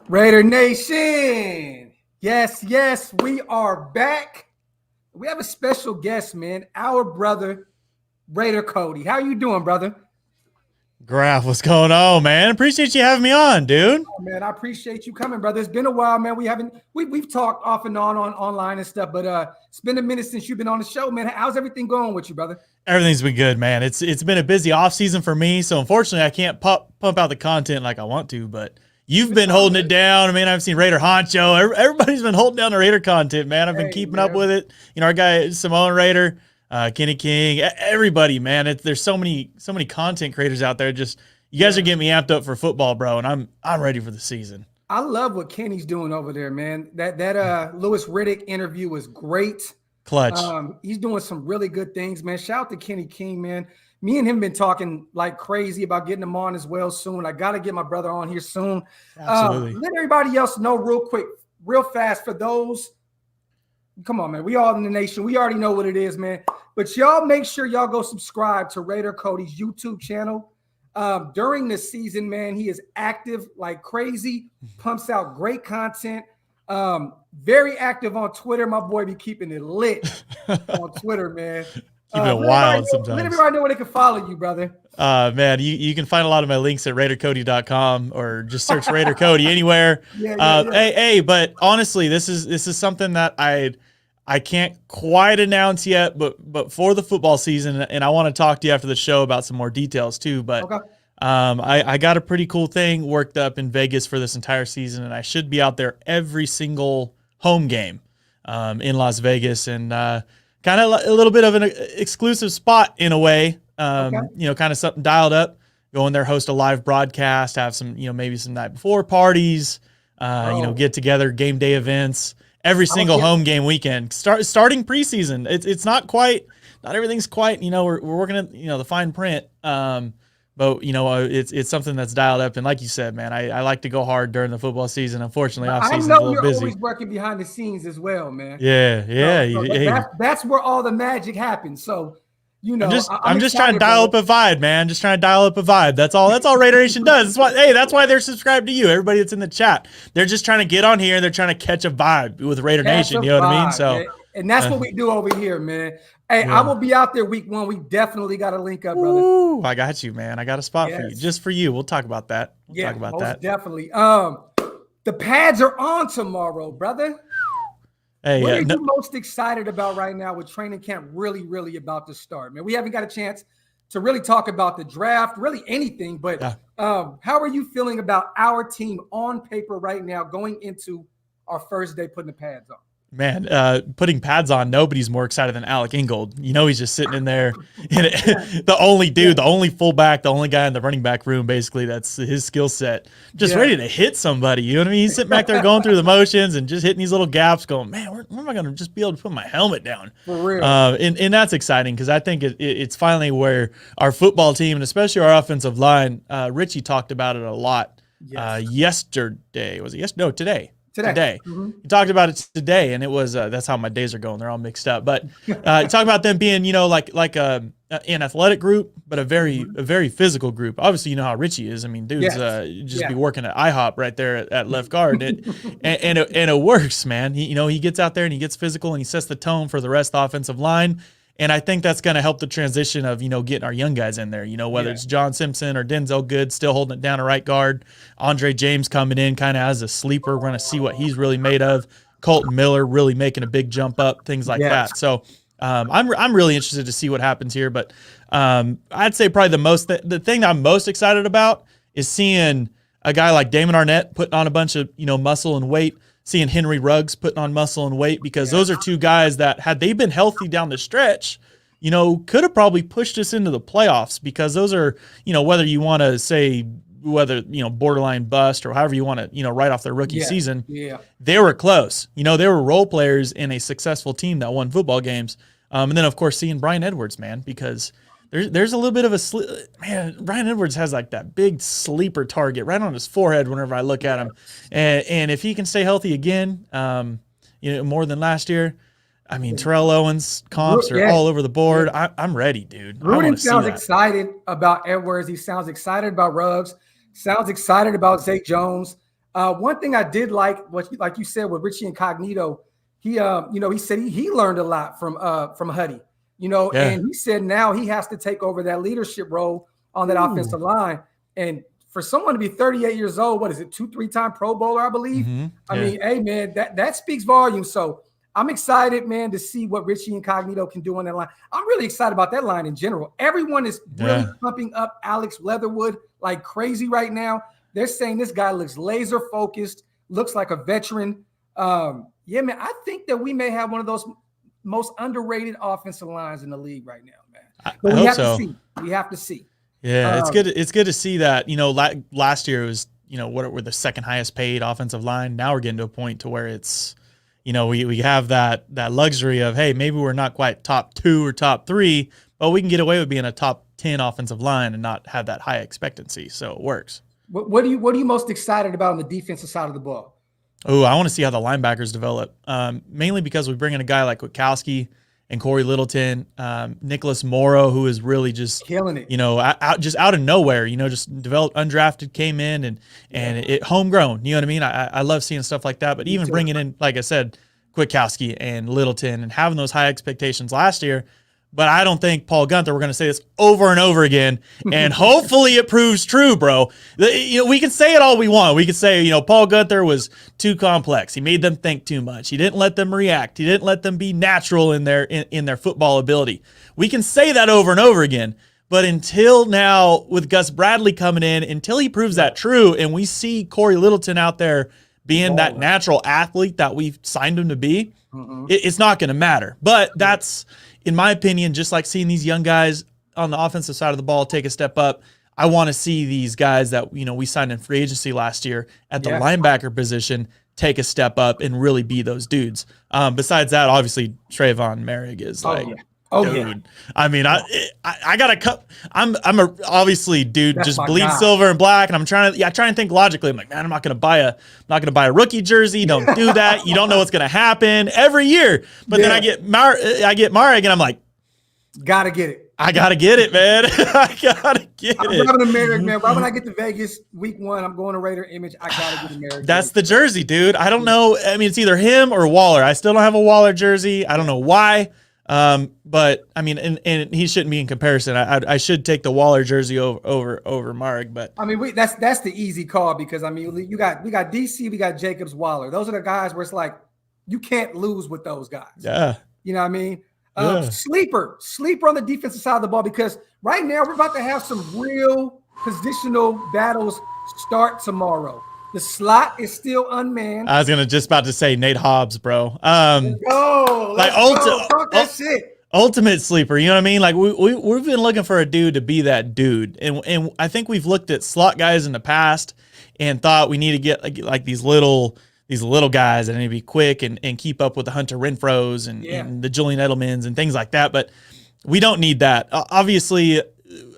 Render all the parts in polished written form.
Raider Nation. Yes, we are back. We have a special guest, man. Our brother, Raider Cody. How you doing, brother? Graphk, what's going on, man? Appreciate you having me on, dude. Oh, man, I appreciate you coming, brother. It's been a while, man. We've talked off and on online and stuff, but it's been a minute since you've been on the show, man. How's everything going with you, brother? Everything's been good, man. It's been a busy off season for me, so unfortunately I can't pump out the content like I want to, but you've been holding it down. I mean, I've seen Raider Honcho. Everybody's been holding down the Raider content, man. I've been keeping up with it. You know, our guy Simone Raider, Kenny King, everybody, man. There's so many content creators out there. Just you guys are getting me amped up for football, bro, and I'm ready for the season. I love what Kenny's doing over there, man. That Lewis Riddick interview was great. Clutch. He's doing some really good things, man. Shout out to Kenny King, man. Me and him been talking like crazy about getting him on as well soon. I got to get my brother on here soon. Absolutely. Let everybody else know real quick, real fast for those. Come on, man. We all in the nation. We already know what it is, man. But y'all make sure y'all go subscribe to Raider Cody's YouTube channel. During the season, man, he is active like crazy, pumps out great content. Very active on Twitter. My boy be keeping it lit on Twitter, man. Keeping it wild sometimes. Let everybody know where they can follow you, brother. Man, you can find a lot of my links at RaiderCody.com or just search Raider Cody anywhere. Hey, but honestly, this is something that I can't quite announce yet, but for the football season, and I want to talk to you after the show about some more details too. But okay. I got a pretty cool thing worked up in Vegas for this entire season, and I should be out there every single home game in Las Vegas, and kind of a little bit of an exclusive spot in a way. You know, kind of something dialed up. Go in there, host a live broadcast, have some, you know, maybe some night before parties, you know, get together, game day events. Every single home game weekend, starting preseason. It's not everything's quite, you know, we're working at, you know, the fine print. But you know, it's something that's dialed up. And like you said, man, I like to go hard during the football season. Unfortunately, off season's a little busy. I know you're always working behind the scenes as well, man. Yeah. So that's where all the magic happens. So, you know, I'm just trying to dial up a vibe, man. Just trying to dial up a vibe. That's all Raider Nation does. That's why they're subscribed to you. Everybody that's in the chat, they're just trying to get on here. They're trying to catch a vibe with Raider Nation. You know what I mean? So, man. And that's what we do over here, man. Hey, I will be out there week 1. We definitely got to link up, brother. Ooh, I got you, man. I got a spot for you, just for you. We'll talk about that. Most definitely. The pads are on tomorrow, brother. Hey, what are you most excited about right now with training camp really about to start, man? We haven't got a chance to really talk about the draft, really anything, but how are you feeling about our team on paper right now going into our first day putting the pads on? Man, putting pads on, nobody's more excited than Alec Ingold. You know, he's just sitting in there, the only dude, the only fullback, the only guy in the running back room, basically, that's his skill set, just ready to hit somebody. You know what I mean? He's sitting back there going through the motions and just hitting these little gaps going, man, where am I going to just be able to put my helmet down? For real. And that's exciting because I think it's finally where our football team, and especially our offensive line, Richie talked about it a lot yesterday. Was it yesterday? No, today. Mm-hmm. He talked about it today, and it was that's how my days are going. They're all mixed up. But talk about them being, you know, like an athletic group, but a very physical group. Obviously, you know how Richie is. I mean, dude's be working at IHOP right there at left guard, and it works, man. He gets out there and he gets physical and he sets the tone for the rest of the offensive line. And I think that's going to help the transition of, you know, getting our young guys in there, you know, whether it's John Simpson or Denzel Good still holding it down at right guard, Andre James coming in kind of as a sleeper. We're going to see what he's really made of. Colton Miller really making a big jump up, things like that. So I'm really interested to see what happens here. But I'd say probably the thing that I'm most excited about is seeing a guy like Damon Arnett putting on a bunch of, you know, muscle and weight. Seeing Henry Ruggs putting on muscle and weight, because those are two guys that, had they been healthy down the stretch, you know, could have probably pushed us into the playoffs, because those are, you know, whether you want to say whether, you know, borderline bust or however you want to, you know, write off their rookie season, they were close. You know, they were role players in a successful team that won football games. And then, of course, seeing Brian Edwards, man, because there's a little bit of a Brian Edwards has like that big sleeper target right on his forehead whenever I look at him, and if he can stay healthy again, you know, more than last year, I mean, Terrell Owens comps are all over the board. I'm ready, dude. Gruden sounds excited about Edwards. He sounds excited about Ruggs. Sounds excited about Zay Jones. One thing I did like you said with Richie Incognito, he he said he learned a lot from Huddy, and he said now he has to take over that leadership role on that offensive line. And for someone to be 38 years old, what is it, 2-3-time Pro Bowler, I believe. I mean, hey man, that speaks volumes. So I'm excited, man, to see what Richie Incognito can do on that line. I'm really excited about that line in general. Everyone is really pumping up Alex Leatherwood like crazy right now. They're saying this guy looks laser focused, looks like a veteran. Yeah, man, I think that we may have one of those most underrated offensive lines in the league right now, man. But we have to see. We have to see. Yeah, it's good. It's good to see that. Last year it was, what we're the second highest paid offensive line. Now we're getting to a point to where it's, we have that luxury of, hey, maybe we're not quite top 2 or top 3, but we can get away with being a top 10 offensive line and not have that high expectancy. So it works. What are you most excited about on the defensive side of the ball? Oh, I want to see how the linebackers develop. Mainly because we bring in a guy like Witkowski and Corey Littleton, Nicholas Morrow, who is really just killing it. Out of nowhere. Just developed undrafted, came in and it homegrown. You know what I mean? I love seeing stuff like that. But even bringing in, like I said, Witkowski and Littleton and having those high expectations last year. But I don't think Paul Guenther, we're going to say this over and over again, and hopefully it proves true, bro. We can say it all we want. We can say, Paul Guenther was too complex. He made them think too much. He didn't let them react. He didn't let them be natural in their football ability. We can say that over and over again. But until now, with Gus Bradley coming in, until he proves that true, and we see Corey Littleton out there being that natural athlete that we've signed him to be, it's not going to matter. But that's, in my opinion, just like seeing these young guys on the offensive side of the ball take a step up, I want to see these guys that we signed in free agency last year at the linebacker position take a step up and really be those dudes. Besides that, obviously Trayvon Merrick is dude. I mean, I got to cut. I'm a obviously dude. That's just bleed silver and black, and I'm trying to think logically. I'm like, man, I'm not gonna buy a rookie jersey. Don't do that. You don't know what's gonna happen every year. But then I get Marek, and I'm like, gotta get it. I gotta get it, man. I gotta get it. I'm grabbing a Merrick, man. Why would I get to Vegas week 1? I'm going to Raider image. I gotta get a Merrick. That's the jersey, dude. I don't know. I mean, it's either him or Waller. I still don't have a Waller jersey. I don't know why. But I mean, and he shouldn't be in comparison. I should take the Waller jersey over Marek, but I mean, that's the easy call because I mean, we got DC, we got Jacobs, Waller. Those are the guys where it's like you can't lose with those guys. Yeah, you know what I mean. Sleeper on the defensive side of the ball because right now we're about to have some real positional battles start tomorrow. The slot is still unmanned. I was just about to say Nate Hobbs, bro. Let's go. Talk that shit. Ultimate sleeper, you know what I mean? Like we've been looking for a dude to be that dude, and I think we've looked at slot guys in the past and thought we need to get like these little guys that need to be quick and keep up with the Hunter Renfros and the Julian Edelmans and things like that. But we don't need that. Obviously,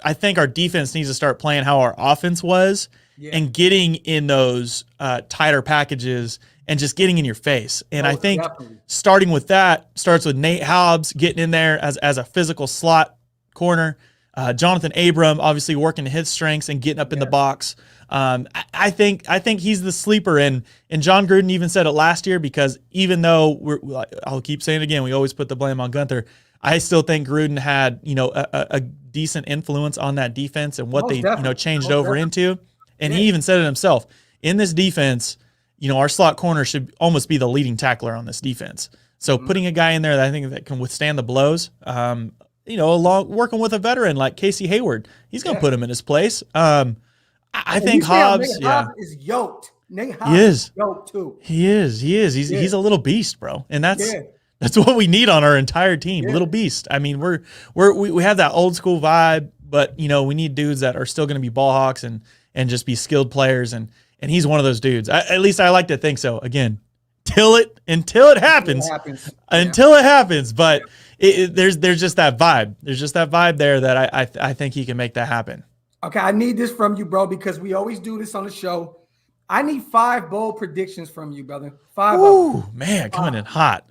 I think our defense needs to start playing how our offense was. Yeah. And getting in those tighter packages and just getting in your face. And I think starting with that starts with Nate Hobbs getting in there as a physical slot corner. Jonathan Abram obviously working his strengths and getting up in the box. I think he's the sleeper. And John Gruden even said it last year because even though I'll keep saying it again, we always put the blame on Guenther. I still think Gruden had a decent influence on that defense and what they changed over into. And he even said it himself. In this defense, our slot corner should almost be the leading tackler on this defense. So putting a guy in there that I think that can withstand the blows, along working with a veteran like Casey Hayward, he's going to put him in his place. I think Hobbs is yoked. Nate Hobbs is yoked too. He is. He's a little beast, bro. And that's what we need on our entire team. Little beast. I mean, we have that old school vibe, but we need dudes that are still going to be ball hawks and just be skilled players, and he's one of those dudes. At least I like to think so. Again, until it happens. But there's just that vibe. There's just that vibe there that I think he can make that happen. Okay, I need this from you, bro, because we always do this on the show. I need 5 bold predictions from you, brother. 5. Ooh, man, coming in hot.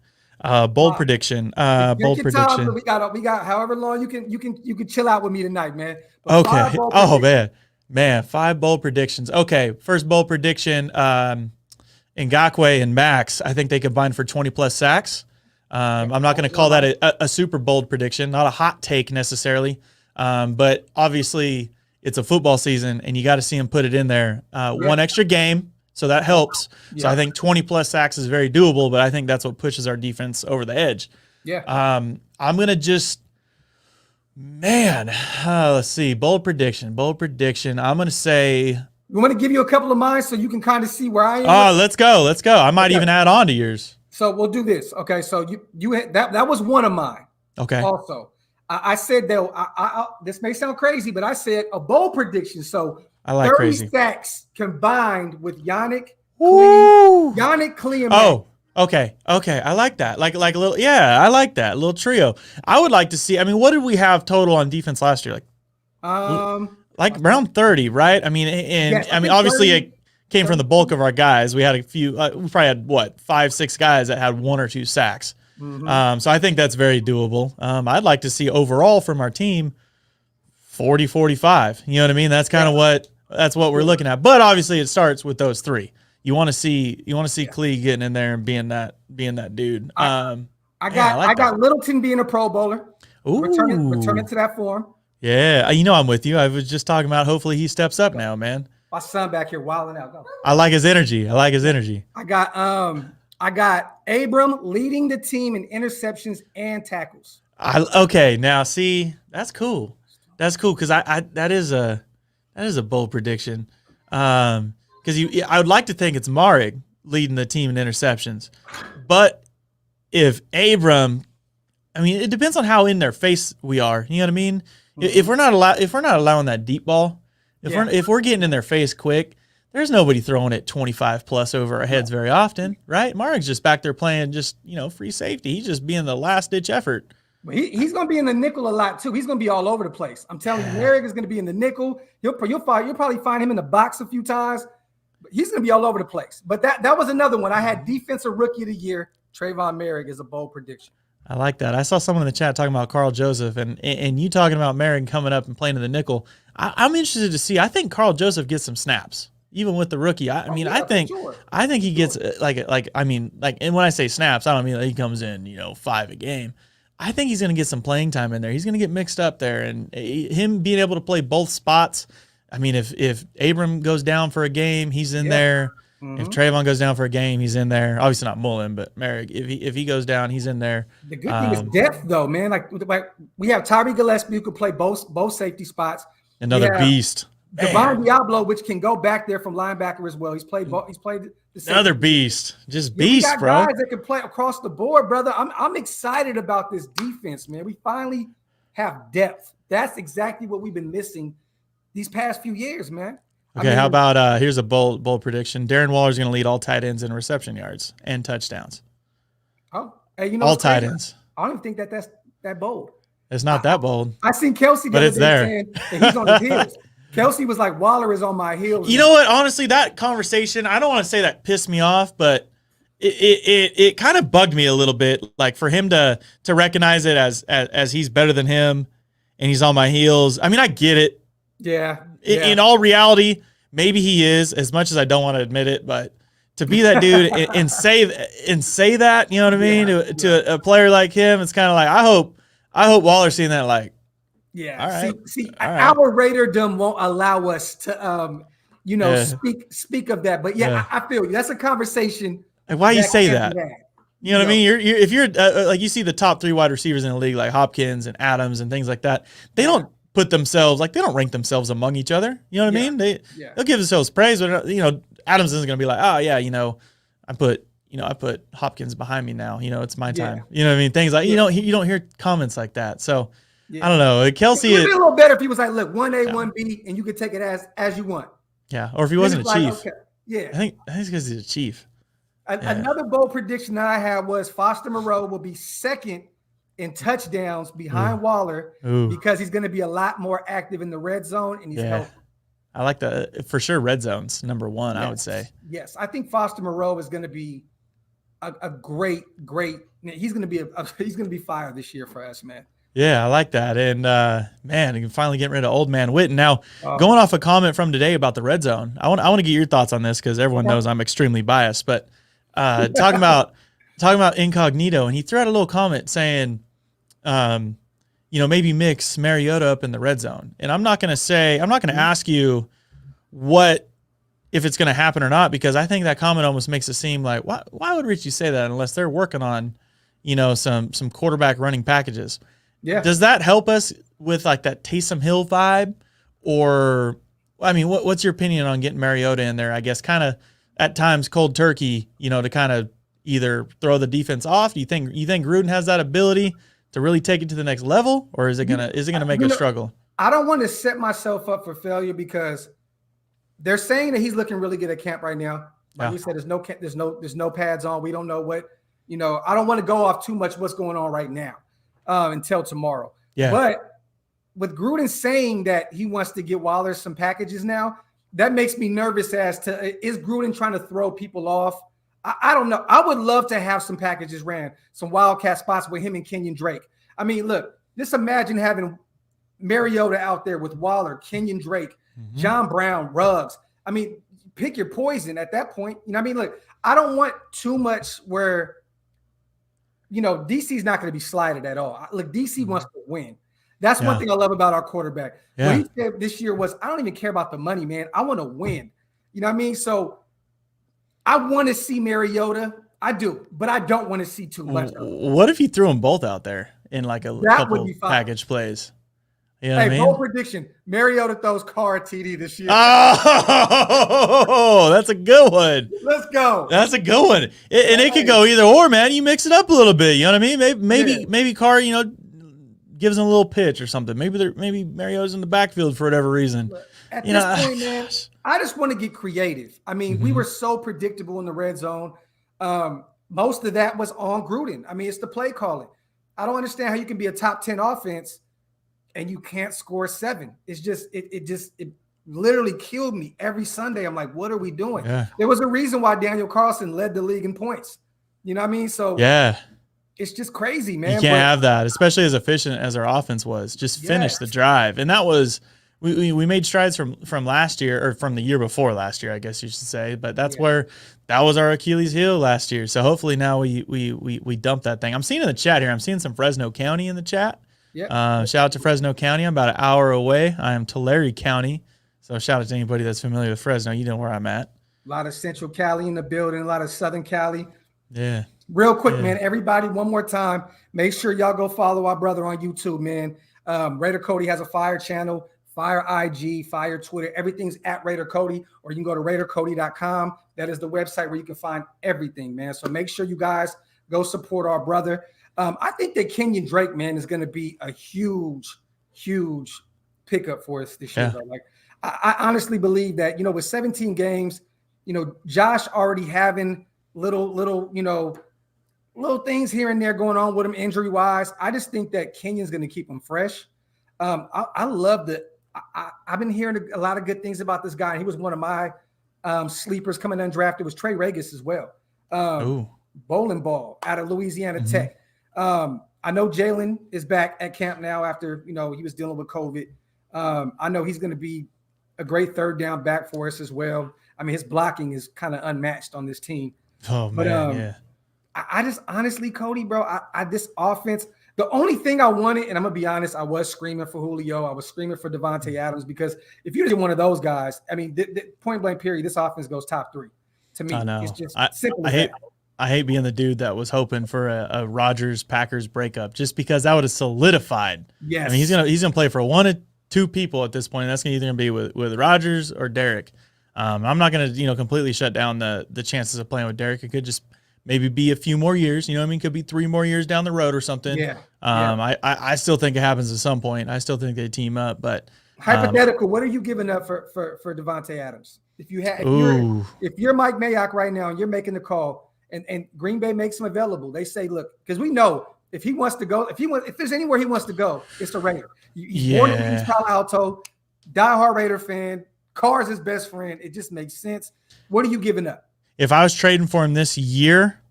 Bold prediction. Bold prediction. We got however long you can chill out with me tonight, man. But okay. Oh man. Man, 5 bold predictions. Okay, first bold prediction, Ngakoue and Max, I think they combined for 20-plus sacks. I'm not going to call that a super bold prediction, not a hot take necessarily, but obviously it's a football season, and you got to see him put it in there. One extra game, so that helps. Yeah. So I think 20-plus sacks is very doable, but I think that's what pushes our defense over the edge. Yeah. I'm going to just – man, let's see. Bold prediction. I'm going to say – you want to give you a couple of mine so you can kind of see where I am? Oh, let's go. I might even add on to yours. So we'll do this. Okay, so you had, that was one of mine. Okay. Also, I said that I this may sound crazy, but I said a bold prediction. So I like 30 crazy sacks combined with Yannick, Klee, and oh, okay. I like that. Like a little, yeah, I like that little trio. I would like to see. I mean, what did we have total on defense last year? Like around 30, right? I mean, and yes, I mean, obviously 30, it came from the bulk of our guys. We had a few. We probably had 5-6 guys that had 1 or 2 sacks. Mm-hmm. So I think that's very doable. I'd like to see overall from our team 40-45. You know what I mean? That's kind of what we're looking at. But obviously, it starts with those 3. You want to see Klee getting in there and being that dude. I got Littleton being a Pro Bowler. Ooh. Returning to that form. Yeah, I'm with you. I was just talking about hopefully he steps up now, man. My son back here wilding out. Go. I like his energy. I got Abram leading the team in interceptions and tackles. Okay, now see, that's cool. Because that is a bold prediction. Because I would like to think it's Marig leading the team in interceptions, but if Abram, I mean, it depends on how in their face we are. You know what I mean? Mm-hmm. If we're not allowing that deep ball, if we're getting in their face quick, there's nobody throwing it 25 plus over our heads very often, right? Marik's just back there playing free safety. He's just being the last ditch effort. He's going to be in the nickel a lot too. He's going to be all over the place. I'm telling you, Marig is going to be in the nickel. You'll probably find him in the box a few times. But he's going to be all over the place. But that was another one. I had defensive rookie of the year. Trayvon Marig is a bold prediction. I like that. I saw someone in the chat talking about Carl Joseph and you talking about Marig coming up and playing in the nickel. I'm interested to see. I think Carl Joseph gets some snaps, even with the rookie. I think he gets and when I say snaps, I don't mean like he comes in, 5 a game. I think he's going to get some playing time in there. He's going to get mixed up there, and him being able to play both spots. I mean, if Abram goes down for a game, he's in there. Mm-hmm. If Trayvon goes down for a game, he's in there. Obviously not Mullen, but Marig. If he goes down, he's in there. The good thing is depth, though, man. Like we have Tyree Gillespie who can play both safety spots. Another beast. Devon Diablo, which can go back there from linebacker as well. He's played the another beast. Just beast, we got bro. Guys that can play across the board, brother. I'm excited about this defense, man. We finally have depth. That's exactly what we've been missing these past few years, man. Okay, how about here's a bold prediction. Darren Waller's going to lead all tight ends in reception yards and touchdowns. Oh, hey, all tight ends. I don't even think that's that bold. It's not that bold. I seen Kelsey, but it's there. Saying that he's on his heels. Kelsey was like, Waller is on my heels. You know what? Honestly, that conversation, I don't want to say that pissed me off, but it kind of bugged me a little bit. Like for him to recognize it as he's better than him and he's on my heels. I mean, I get it. Yeah. In all reality, maybe he is, as much as I don't want to admit it, but to be that dude and say that, you know what I mean, to a player like him, it's kind of like I hope Waller's seeing that like, yeah. All right. See, all right. Our Raiderdom won't allow us to speak of that. But I feel you. That's a conversation. Like, why you say that? You know what I mean? If you're like you see the top 3 wide receivers in the league, like Hopkins and Adams and things like that, they don't put themselves they don't rank themselves among each other. You know what I mean? They'll give themselves praise, but Adams isn't going to be like, oh yeah, I put Hopkins behind me now. It's my time. You know what I mean? Things like you don't hear comments like that. So I don't know. Kelsey, it would be a little better if he was like, look, 1A, 1B, and you could take it as you want. Yeah, or if he wasn't a chief. Okay. Yeah, I think it's because he's a chief. Another bold prediction that I had was Foster Moreau will be second in touchdowns behind Waller because he's going to be a lot more active in the red zone and he's healthy. I like that for sure. Red zone's number 1, I would say. Yes, I think Foster Moreau is going to be a great. He's going to be fire this year for us, man. Yeah, I like that. And man, you can finally get rid of old man Witten. Now, Oh, going off a comment from today about the red zone, I want to get your thoughts on this because everyone knows I'm extremely biased. But talking about incognito, and he threw out a little comment saying, maybe mix Mariota up in the red zone. And I'm not going to ask you what if it's going to happen or not, because I think that comment almost makes it seem like why would Richie say that unless they're working on, some quarterback running packages. yeah. Does that help us with like that Taysom Hill vibe? Or, I mean, what's your opinion on getting Mariota in there? I guess kind of at times cold turkey, to kind of either throw the defense off. Do you think Gruden has that ability to really take it to the next level, or is it gonna make a struggle? I don't want to set myself up for failure because they're saying that he's looking really good at camp right now. Like we said, there's no pads on. We don't know what, I don't want to go off too much what's going on right now until tomorrow. Yeah. But with Gruden saying that he wants to get Waller some packages now, that makes me nervous as to, is Gruden trying to throw people off? I don't know. I would love to have some packages ran, some wildcat spots with him and Kenyon Drake. I mean, look, just imagine having Mariota out there with Waller, Kenyon Drake, John Brown, Ruggs. I mean, pick your poison at that point. You know what I mean? Look, I don't want too much where, DC's not going to be slighted at all. Look, DC wants to win. That's one thing I love about our quarterback. Yeah. What he said this year was, I don't even care about the money, man. I want to win. You know what I mean? So I want to see Mariota. I do, but I don't want to see too much. What if he threw them both out there in like a couple package plays? You know what I mean? Bold prediction. Mariota throws Carr TD this year. Oh, that's a good one. Let's go. That's a good one. And it could go either or, man. You mix it up a little bit. You know what I mean? Maybe Carr, gives him a little pitch or something. Maybe Mariota's in the backfield for whatever reason. At this point, man, I just want to get creative. I mean, we were so predictable in the red zone. Most of that was on Gruden. I mean, it's the play calling. I don't understand how you can be a top 10 offense and you can't score 7. It's just, it literally killed me every Sunday. I'm like, what are we doing? Yeah. There was a reason why Daniel Carlson led the league in points. You know what I mean? So yeah, it's just crazy, man. You can't have that, especially as efficient as our offense was. Just finish the drive. And that was, we made strides from last year, or from the year before last year, I guess you should say. But that's where that was our Achilles heel last year. So hopefully now we dump that thing. I'm seeing in the chat here, I'm seeing some Fresno County in the chat. Shout out to Fresno County. I'm about an hour away. I am Tulare County. So shout out to anybody that's familiar with Fresno. You know where I'm at. A lot of Central Cali in the building, a lot of Southern Cali. Yeah. Real quick, man, everybody, one more time, make sure y'all go follow our brother on YouTube, man. Raider Cody has a fire channel, fire IG, fire Twitter. Everything's at Raider Cody, or you can go to RaiderCody.com. That is the website where you can find everything, man. So make sure you guys go support our brother. I think that Kenyon Drake, man, is going to be a huge, huge pickup for us this year. Like, I honestly believe that, with 17 games, Josh already having little things here and there going on with him injury wise. I just think that Kenyon's going to keep him fresh. I love that. I've been hearing a lot of good things about this guy. He was one of my sleepers coming undrafted. Was Trey Regis as well. Bowling ball out of Louisiana Tech. I know Jalen is back at camp now after, he was dealing with COVID. I know he's going to be a great third down back for us as well. I mean, his blocking is kind of unmatched on this team. Oh, man, I just honestly, Cody, bro, I this offense, the only thing I wanted, and I'm going to be honest, I was screaming for Julio. I was screaming for Devontae Adams, because if you're one of those guys, I mean, the point blank period, this offense goes top 3 to me. I know. It's just simple as that. I hate being the dude that was hoping for a Rodgers-Packers breakup, just because that would have solidified. Yes. I mean, he's gonna play for one of two people at this point. And that's either gonna be with Rodgers or Derek. I'm not gonna completely shut down the chances of playing with Derek. It could just maybe be a few more years. You know what I mean? Could be 3 more years down the road or something. Yeah. I still think it happens at some point. I still think they team up. But hypothetical, what are you giving up for Devontae Adams? If you're Mike Mayock right now and you're making the call, and Green Bay makes him available, they say, look, because we know if he wants to go, if there's anywhere he wants to go, it's the Raider. He's born in East Palo Alto, diehard Raider fan. Carr's his best friend. It just makes sense. What are you giving up? If I was trading for him this year,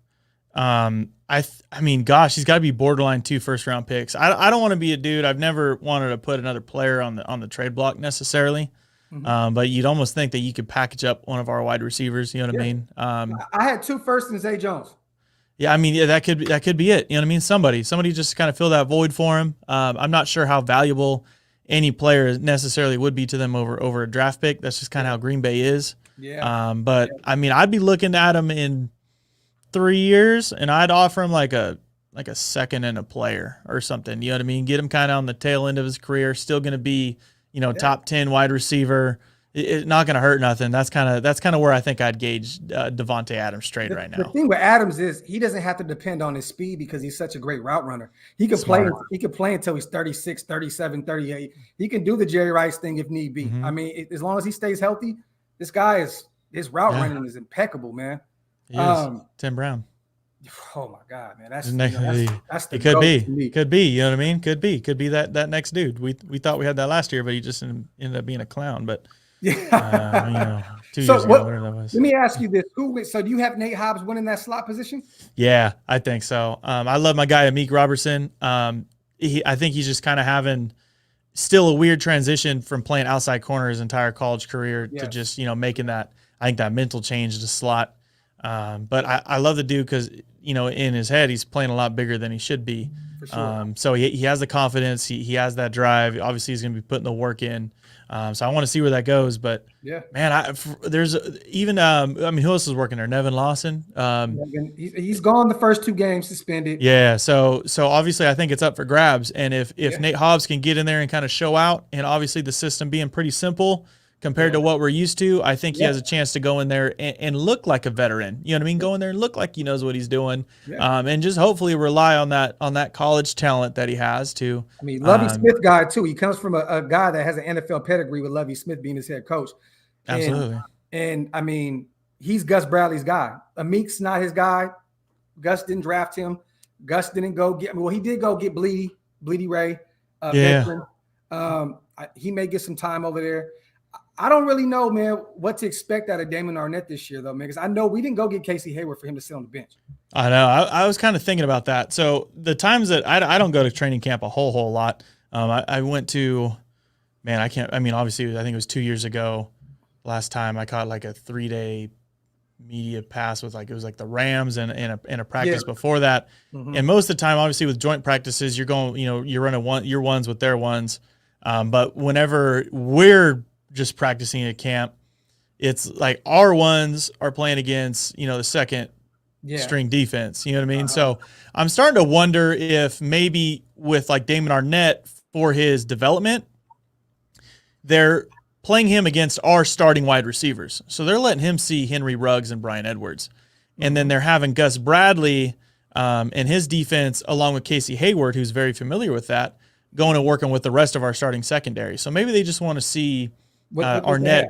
I mean, gosh, he's got to be borderline 2 first-round picks. I don't want to be a dude. I've never wanted to put another player on the trade block necessarily. But you'd almost think that you could package up one of our wide receivers. You know what I mean? I had 2 firsts in Zay Jones. Yeah, I mean, yeah, that could be it. You know what I mean? Somebody just kind of fill that void for him. I'm not sure how valuable any player necessarily would be to them over a draft pick. That's just kind of how Green Bay is. Yeah. But I mean, I'd be looking at him in 3 years, and I'd offer him like a second and a player or something. You know what I mean? Get him kind of on the tail end of his career. Still going to be, top 10 wide receiver. It's not going to hurt nothing. That's kind of where I think I'd gauge Devontae Adams trade right now. The thing with Adams is he doesn't have to depend on his speed because he's such a great route runner. He could play until he's 36, 37, 38. He can do the Jerry Rice thing if need be. I mean, as long as he stays healthy, his route running is impeccable, man. Tim Brown. Oh my God, man. That's it could be. Could be, you know what I mean? Could be that next dude. We thought we had that last year, but he just ended up being a clown. But 2 years ago, whatever that was. Let me ask you this. So do you have Nate Hobbs winning that slot position? Yeah, I think so. I love my guy Amik Robertson. I think he's just kind of having still a weird transition from playing outside corner his entire college career to just, making that, I think that mental change to slot. But I love the dude because, in his head, he's playing a lot bigger than he should be. For sure. So he has the confidence. He has that drive. Obviously, he's going to be putting the work in. So I want to see where that goes. But, man, there's even who else is working there? Nevin Lawson. He's gone the first 2 games suspended. Yeah, so obviously I think it's up for grabs. And if Nate Hobbs can get in there and kind of show out, and obviously the system being pretty simple compared to what we're used to, I think he has a chance to go in there and look like a veteran. You know what I mean? Go in there and look like he knows what he's doing, and just hopefully rely on that college talent that he has too. I mean, Lovie Smith guy too. He comes from a guy that has an NFL pedigree with Lovie Smith being his head coach. Absolutely. And I mean, he's Gus Bradley's guy. Amik's not his guy. Gus didn't draft him. Gus didn't go get. Well, he did go get Bleedy Ray. Veteran. He may get some time over there. I don't really know, man, what to expect out of Damon Arnett this year, though, man, because I know we didn't go get Casey Hayward for him to sit on the bench. I know. I was kind of thinking about that. So the times that I don't go to training camp a whole lot. I went to, man, obviously, I think it was 2 years ago. Last time I caught like a 3-day media pass with it was like the Rams and a practice before that. And most of the time, obviously, with joint practices, you're going, you're running your ones with their ones. But whenever we're just practicing at camp, it's like our ones are playing against, the second string defense. You know what I mean? So I'm starting to wonder if maybe with like Damon Arnett for his development, they're playing him against our starting wide receivers. So they're letting him see Henry Ruggs and Bryan Edwards. And then they're having Gus Bradley and his defense along with Casey Hayward, who's very familiar with that, going and working with the rest of our starting secondary. So maybe they just want to see Arnett,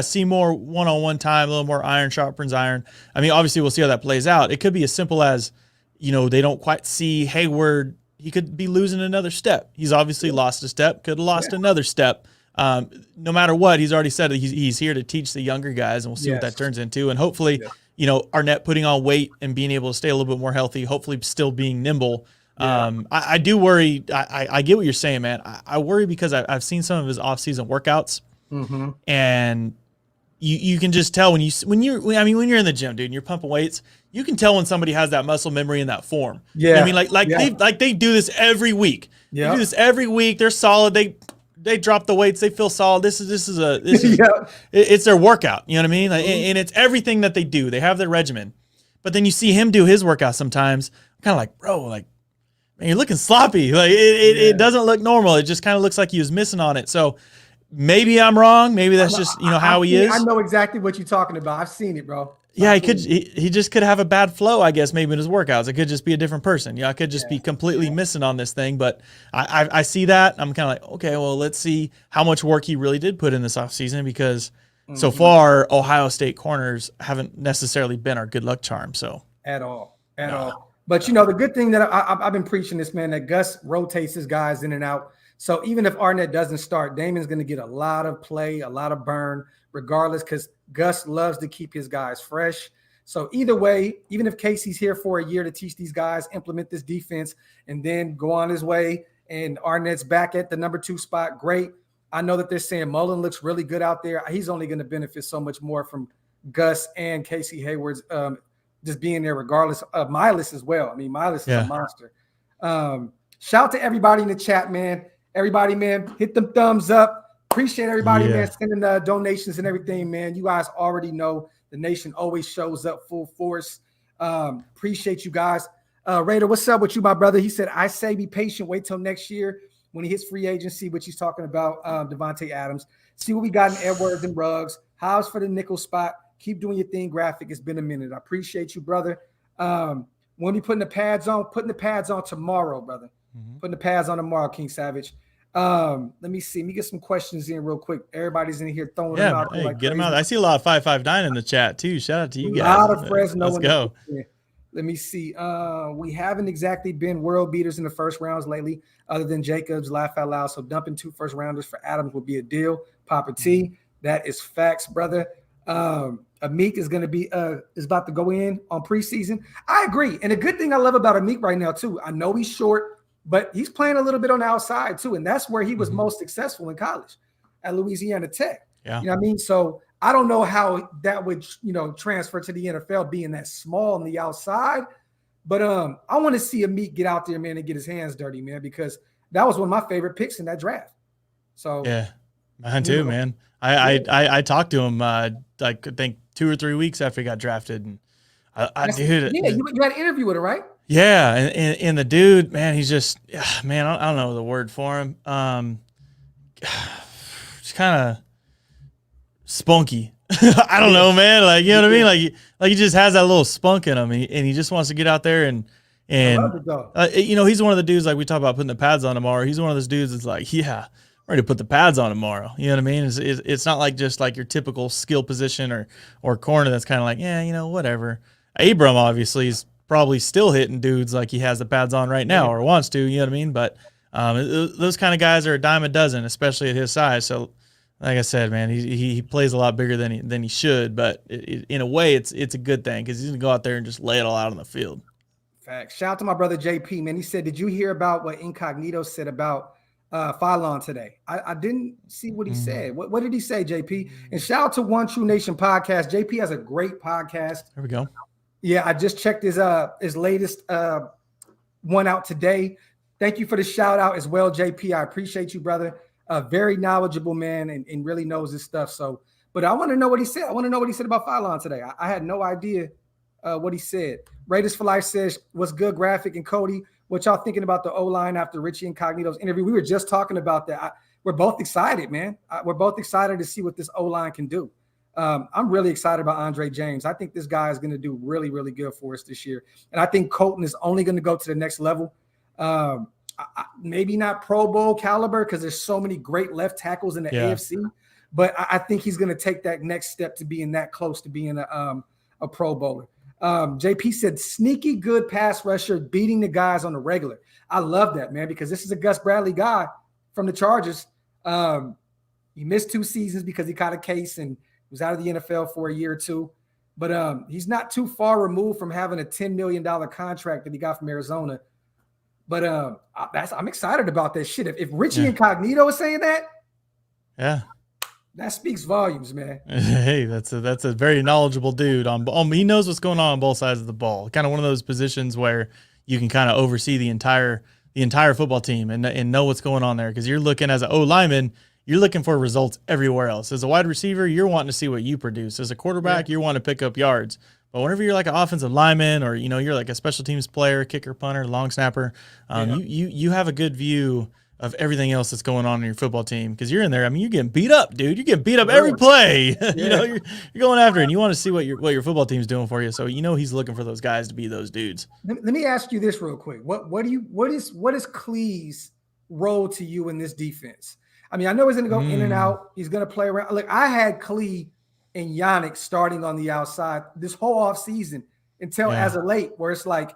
see more one-on-one time, a little more iron sharpens iron. I mean, obviously we'll see how that plays out. It could be as simple as, they don't quite see Hayward. He could be losing another step. He's obviously lost a step, could have lost another step. No matter what, he's already said that he's here to teach the younger guys, and we'll see what that turns into. And hopefully, Arnett putting on weight and being able to stay a little bit more healthy, hopefully still being nimble. I do worry. I get what you're saying, man. I worry because I've seen some of his off-season workouts, and you can just tell when you're in the gym, dude, and you're pumping weights, you can tell when somebody has that muscle memory in that form. You know what I mean, they do this every week. They do this every week. They're solid. They drop the weights. They feel solid. This is it's their workout. You know what I mean? And it's everything that they do. They have their regimen. But then you see him do his workout sometimes. I'm kind of like, bro, man, you're looking sloppy. It doesn't look normal. It just kind of looks like he was missing on it. So maybe I'm wrong. Maybe that's just how he is. I know exactly what you're talking about. I've seen it, bro. Yeah, he just could have a bad flow, I guess, maybe in his workouts. It could just be a different person. I could just be completely missing on this thing. But I see that. I'm kind of like, okay, well, let's see how much work he really did put in this offseason, because so far Ohio State corners haven't necessarily been our good luck charm. So at all. But the good thing that I've been preaching this, man, that Gus rotates his guys in and out. So even if Arnett doesn't start, Damon's going to get a lot of play, a lot of burn, regardless, because Gus loves to keep his guys fresh. So either way, even if Casey's here for a year to teach these guys, implement this defense, and then go on his way, and Arnett's back at the number 2 spot, great. I know that they're saying Mullen looks really good out there. He's only going to benefit so much more from Gus and Casey Hayward's just being there, regardless of Miles as well. I mean, Miles is a monster. Shout out to everybody in the chat, man. Everybody, man, hit them thumbs up. Appreciate everybody, man, sending donations and everything, man. You guys already know the nation always shows up full force. Appreciate you guys. Raider, what's up with you, my brother? He said, I say be patient. Wait till next year when he hits free agency, which he's talking about, Devontae Adams. See what we got in Edwards and Ruggs. House for the nickel spot. Keep doing your thing, Graphk. It's been a minute. I appreciate you, brother. When we putting the pads on, tomorrow, brother. Putting the pads on tomorrow, King Savage. Let me see. Let me get some questions in real quick. Everybody's in here throwing them out. Hey, get them out. I see a lot of 559 in the chat too. Shout out to you guys. A lot of Fresno. Let's go. Let me see. We haven't exactly been world beaters in the first rounds lately, other than Jacobs. Laugh out loud. So dumping 2 first rounders for Adams would be a deal. Papa T. That is facts, brother. Amik is going to be is about to go in on preseason. I agree. And a good thing I love about Amik right now too, I know he's short, but he's playing a little bit on the outside too. And that's where he was most successful in college, at Louisiana Tech. Yeah. You know what I mean? So I don't know how that would, transfer to the NFL being that small on the outside. But I want to see Amik get out there, man, and get his hands dirty, man, because that was one of my favorite picks in that draft. So yeah, mine too, man. I talked to him I think 2 or 3 weeks after he got drafted, and you had an interview with him, right? Yeah, and the dude, man, he's just, man, I don't know the word for him. Just kind of spunky. I don't know, man. Like, you know what I mean? Like he just has that little spunk in him, and he just wants to get out there and he's one of the dudes, like we talk about putting the pads on tomorrow. He's one of those dudes that's like, yeah, I'm ready to put the pads on tomorrow. You know what I mean? It's not like just like your typical skill position or corner that's kind of like, whatever. Abram obviously is probably still hitting dudes like he has the pads on right now or wants to, you know what I mean? But those kind of guys are a dime a dozen, especially at his size. So like I said, man, he plays a lot bigger than he should, but in a way it's a good thing because he's going to go out there and just lay it all out on the field. Facts. Shout out to my brother JP, man. He said, did you hear about what Incognito said about Phylon today? I didn't see what he said. What did he say, JP? And shout out to One True Nation podcast. JP has a great podcast. There we go. Yeah, I just checked his latest one out today. Thank you for the shout out as well, JP. I appreciate you, brother. Very knowledgeable man and really knows his stuff. So, but I want to know what he said. I want to know what he said about Phylon today. I had no idea what he said. Raiders for Life says, what's good, Graphk and Cody? What y'all thinking about the O-line after Richie Incognito's interview? We were just talking about that. We're both excited, man. We're both excited to see what this O-line can do. I'm really excited about Andre James. I think this guy is going to do really, really good for us this year. And I think Colton is only going to go to the next level. Maybe not Pro Bowl caliber because there's so many great left tackles in the AFC, but I think he's going to take that next step to being that close to being a Pro Bowler. JP said, sneaky good pass rusher, beating the guys on the regular. I love that, man, because this is a Gus Bradley guy from the Chargers. He missed 2 seasons because he caught a case and was out of the NFL for a year or two. But he's not too far removed from having a $10 million contract that he got from Arizona. But I'm excited about that shit. If Richie Incognito is saying that, that speaks volumes, man. Hey, that's a very knowledgeable dude. He knows what's going on both sides of the ball. Kind of one of those positions where you can kind of oversee the entire football team and know what's going on there. Because you're looking as an O lineman, you're looking for results everywhere else. As a wide receiver, you're wanting to see what you produce. As a quarterback, you want to pick up yards. But whenever you're like an offensive lineman or you're like a special teams player, kicker, punter, long snapper, you have a good view of everything else that's going on in your football team because you're in there. I mean, you're getting beat up, dude. You're getting beat up every play. You're going after it, and you want to see what your football team's doing for you. So he's looking for those guys to be those dudes. Let me ask you this real quick. What is Clee's role to you in this defense? I mean, I know he's going to go in and out. He's going to play around. Look, I had Clee and Yannick starting on the outside this whole offseason until as of late, where it's like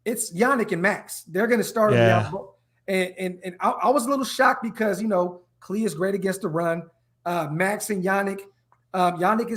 it's Yannick and Max. They're going to start on the outside. And I was a little shocked because, Clee is great against the run. Max and Yannick, Yannick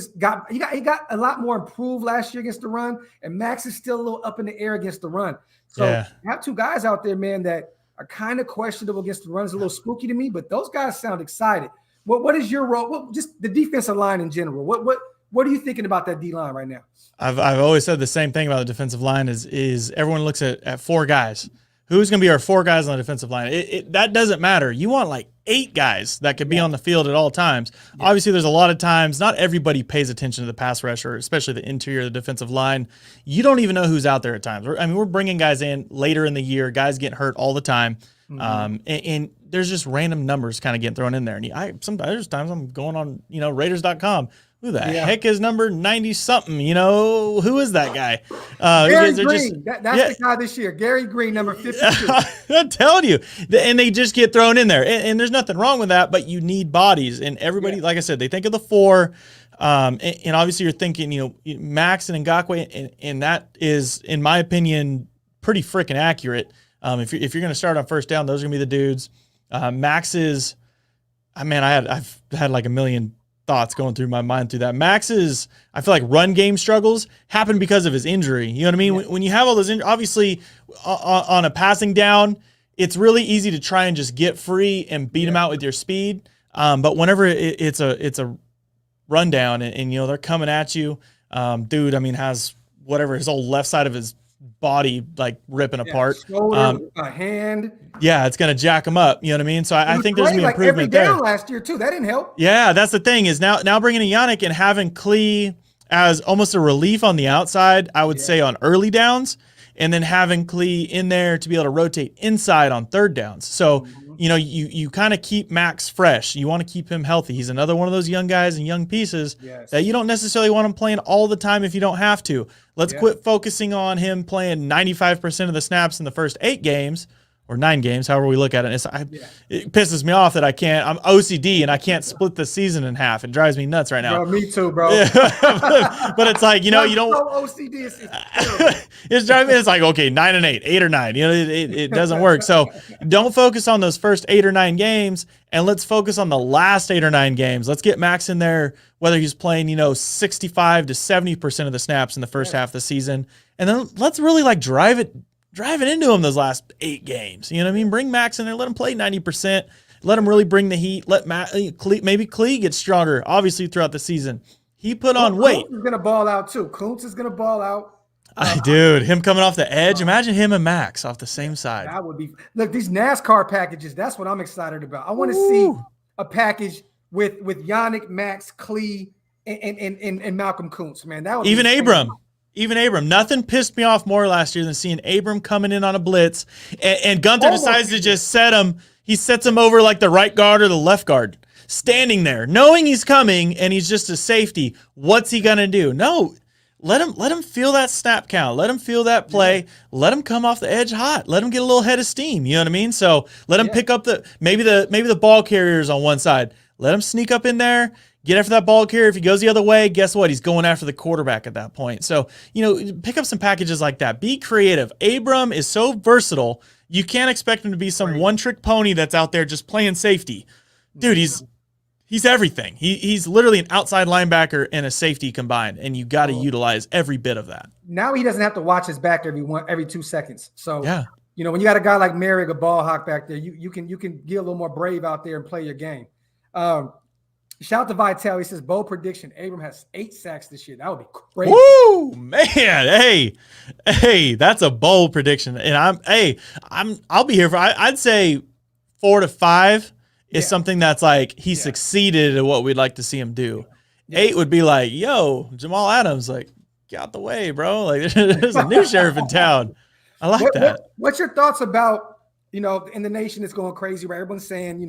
he got a lot more improved last year against the run, and Max is still a little up in the air against the run. So you have two guys out there, man, that are kind of questionable against the run. Is a little spooky to me, but those guys sound excited. What is your role? Just the defensive line in general. What are you thinking about that D line right now? I've always said the same thing about the defensive line is everyone looks at 4 guys. Who's going to be our 4 guys on the defensive line? That doesn't matter. You want like 8 guys that could be on the field at all times. Yeah. Obviously, there's a lot of times, not everybody pays attention to the pass rush, or especially the interior of the defensive line. You don't even know who's out there at times. We're bringing guys in later in the year. Guys getting hurt all the time. And there's just random numbers kind of getting thrown in there. And there's times I'm going on, Raiders.com. Who the heck is number 90 something? Who is that guy? Gary Green. That's the guy this year. Gary Green, number 52. I'm telling you. And they just get thrown in there. And there's nothing wrong with that, but you need bodies. And everybody, like I said, they think of the 4. And obviously you're thinking, Max and Ngakoue, and that is, in my opinion, pretty freaking accurate. If you're going to start on first down, those are going to be the dudes. Max is, I've had like a million thoughts going through my mind through that. Max's, I feel like run game struggles happen because of his injury. You know what I mean? Yeah. When you have all those obviously on a passing down, it's really easy to try and just get free and beat him out with your speed. But whenever it's a rundown and they're coming at you, dude, has whatever his whole left side of his body like ripping apart. Shoulder, a hand. Yeah, it's gonna jack him up. You know what I mean? So I think there's gonna be improvement there. Last year too, that didn't help. Yeah, that's the thing is now bringing in Yannick and having Klee as almost a relief on the outside. I would say on early downs, and then having Klee in there to be able to rotate inside on third downs. So you kind of keep Max fresh. You want to keep him healthy. He's another one of those young guys and young pieces that you don't necessarily want him playing all the time if you don't have to. Let's quit focusing on him playing 95% of the snaps in the first 8 games or 9 games, however we look at it. It pisses me off that I'm OCD and I can't split the season in half. It drives me nuts right now. Bro, me too, bro. But it's like, you don't. OCD It's driving. It's like, okay, 9 and 8, 8 or 9. It doesn't work. So don't focus on those first 8 or 9 games, and let's focus on the last 8 or 9 games. Let's get Max in there, whether he's playing 65 to 70% of the snaps in the first half of the season, and then let's really like drive it into him those last 8 games. You know what I mean? Bring Max in there, let him play 90%, let him really bring the heat. Let maybe Klee get stronger. Obviously throughout the season, he put on weight. Kuntz is gonna ball out too. Kuntz is gonna ball out. Dude, him coming off the edge. Imagine him and Max off the same side. That would be. Look, these NASCAR packages. That's what I'm excited about. I want to see a package with Yannick, Max, Klee, and Malcolm Kuntz. Man, that would even be Abram. Even Abram. Nothing pissed me off more last year than seeing Abram coming in on a blitz, and Gunther decides to just set him. He sets him over like the right guard or the left guard, standing there, knowing he's coming, and he's just a safety. What's he gonna do? No. Let him feel that snap count. Let him feel that play. Let him come off the edge hot. Let him get a little head of steam. You know what I mean? So let him pick up maybe the ball carriers on one side. Let him sneak up in there, get after that ball carrier. If he goes the other way, guess what? He's going after the quarterback at that point. So, pick up some packages like that. Be creative. Abram is so versatile. You can't expect him to be some one-trick pony that's out there just playing safety. Dude, he's everything. He's literally an outside linebacker and a safety combined, and you got to utilize every bit of that. Now he doesn't have to watch his back every 2 seconds. So when you got a guy like Merrick, a ball hawk back there, you can get a little more brave out there and play your game. Shout out to Vital. He says bold prediction. Abram has 8 sacks this year. That would be crazy. Woo, man! Hey, that's a bold prediction, and I'll be here for. I'd say 4 to 5. Is something that's like he succeeded at what we'd like to see him do. 8 would be like, yo, Jamal Adams, like, get out the way, bro. Like, there's a new sheriff in town. I like that. What's your thoughts about, in the nation it's going crazy, right? Everyone's saying,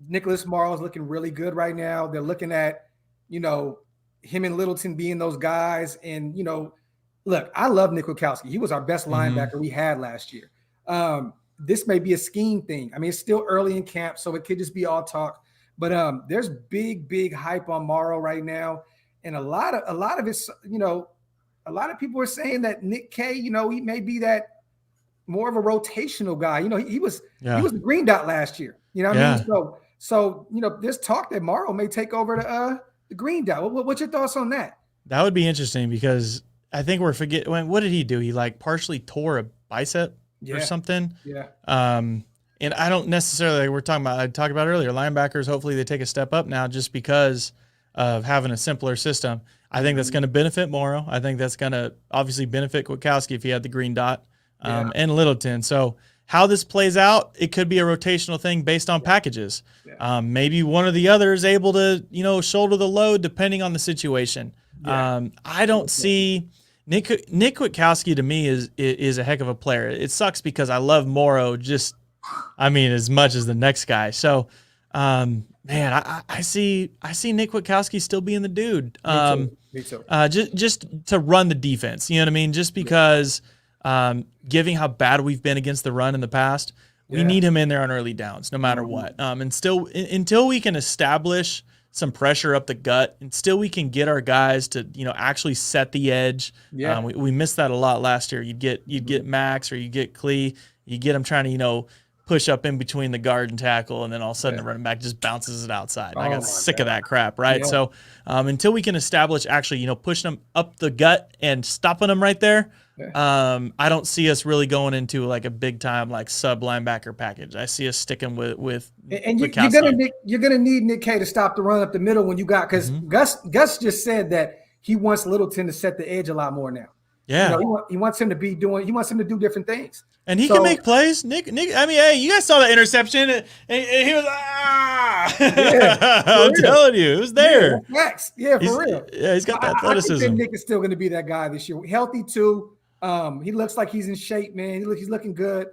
Nicholas Morrow's looking really good right now. They're looking at, him and Littleton being those guys. And, look, I love Nick Wachowski. He was our best linebacker we had last year. This may be a scheme thing. It's still early in camp, so it could just be all talk. But there's big hype on Morrow right now, and a lot of it's a lot of people are saying that Nick K, he may be that more of a rotational guy. He was the green dot last year. You know what I mean? So there's talk that Morrow may take over the green dot. What's your thoughts on that? That would be interesting because I think we're forgetting. What did he do? He like partially tore a bicep or something. Yeah. And I don't necessarily, I talked about earlier, linebackers, hopefully they take a step up now just because of having a simpler system. I think that's going to benefit Morrow. I think that's going to obviously benefit Kwiatkowski if he had the green dot, and Littleton. So how this plays out, it could be a rotational thing based on packages. Yeah. Maybe one or the other is able to, shoulder the load depending on the situation. Yeah. I don't see Nick Kwiatkowski to me is a heck of a player. It sucks because I love Morrow as much as the next guy. So, man, I see Nick Kwiatkowski still being the dude. Me too. Just to run the defense. You know what I mean? Just because, given how bad we've been against the run in the past, we need him in there on early downs, no matter what. And still, until we can establish some pressure up the gut, and still we can get our guys to actually set the edge. Yeah. We missed that a lot last year. You'd get Max or you get Clee, you get them trying to push up in between the guard and tackle, and then all of a sudden the running back just bounces it outside. I got sick of that crap, right? Yeah. So until we can establish actually, pushing them up the gut and stopping them right there, I don't see us really going into like a big time like sub linebacker package. I see us sticking with and you're gonna need Nick K to stop the run up the middle when you got, because Gus just said that he wants Littleton to set the edge a lot more now. Yeah, he wants him to do different things. And he can make plays. Nick, I mean, hey, you guys saw that interception, and he was I'm telling you, it was there. Yeah, for real. Yeah, he's got the athleticism. I think that Nick is still going to be that guy this year. Healthy too. He looks like he's in shape, man. He's looking good.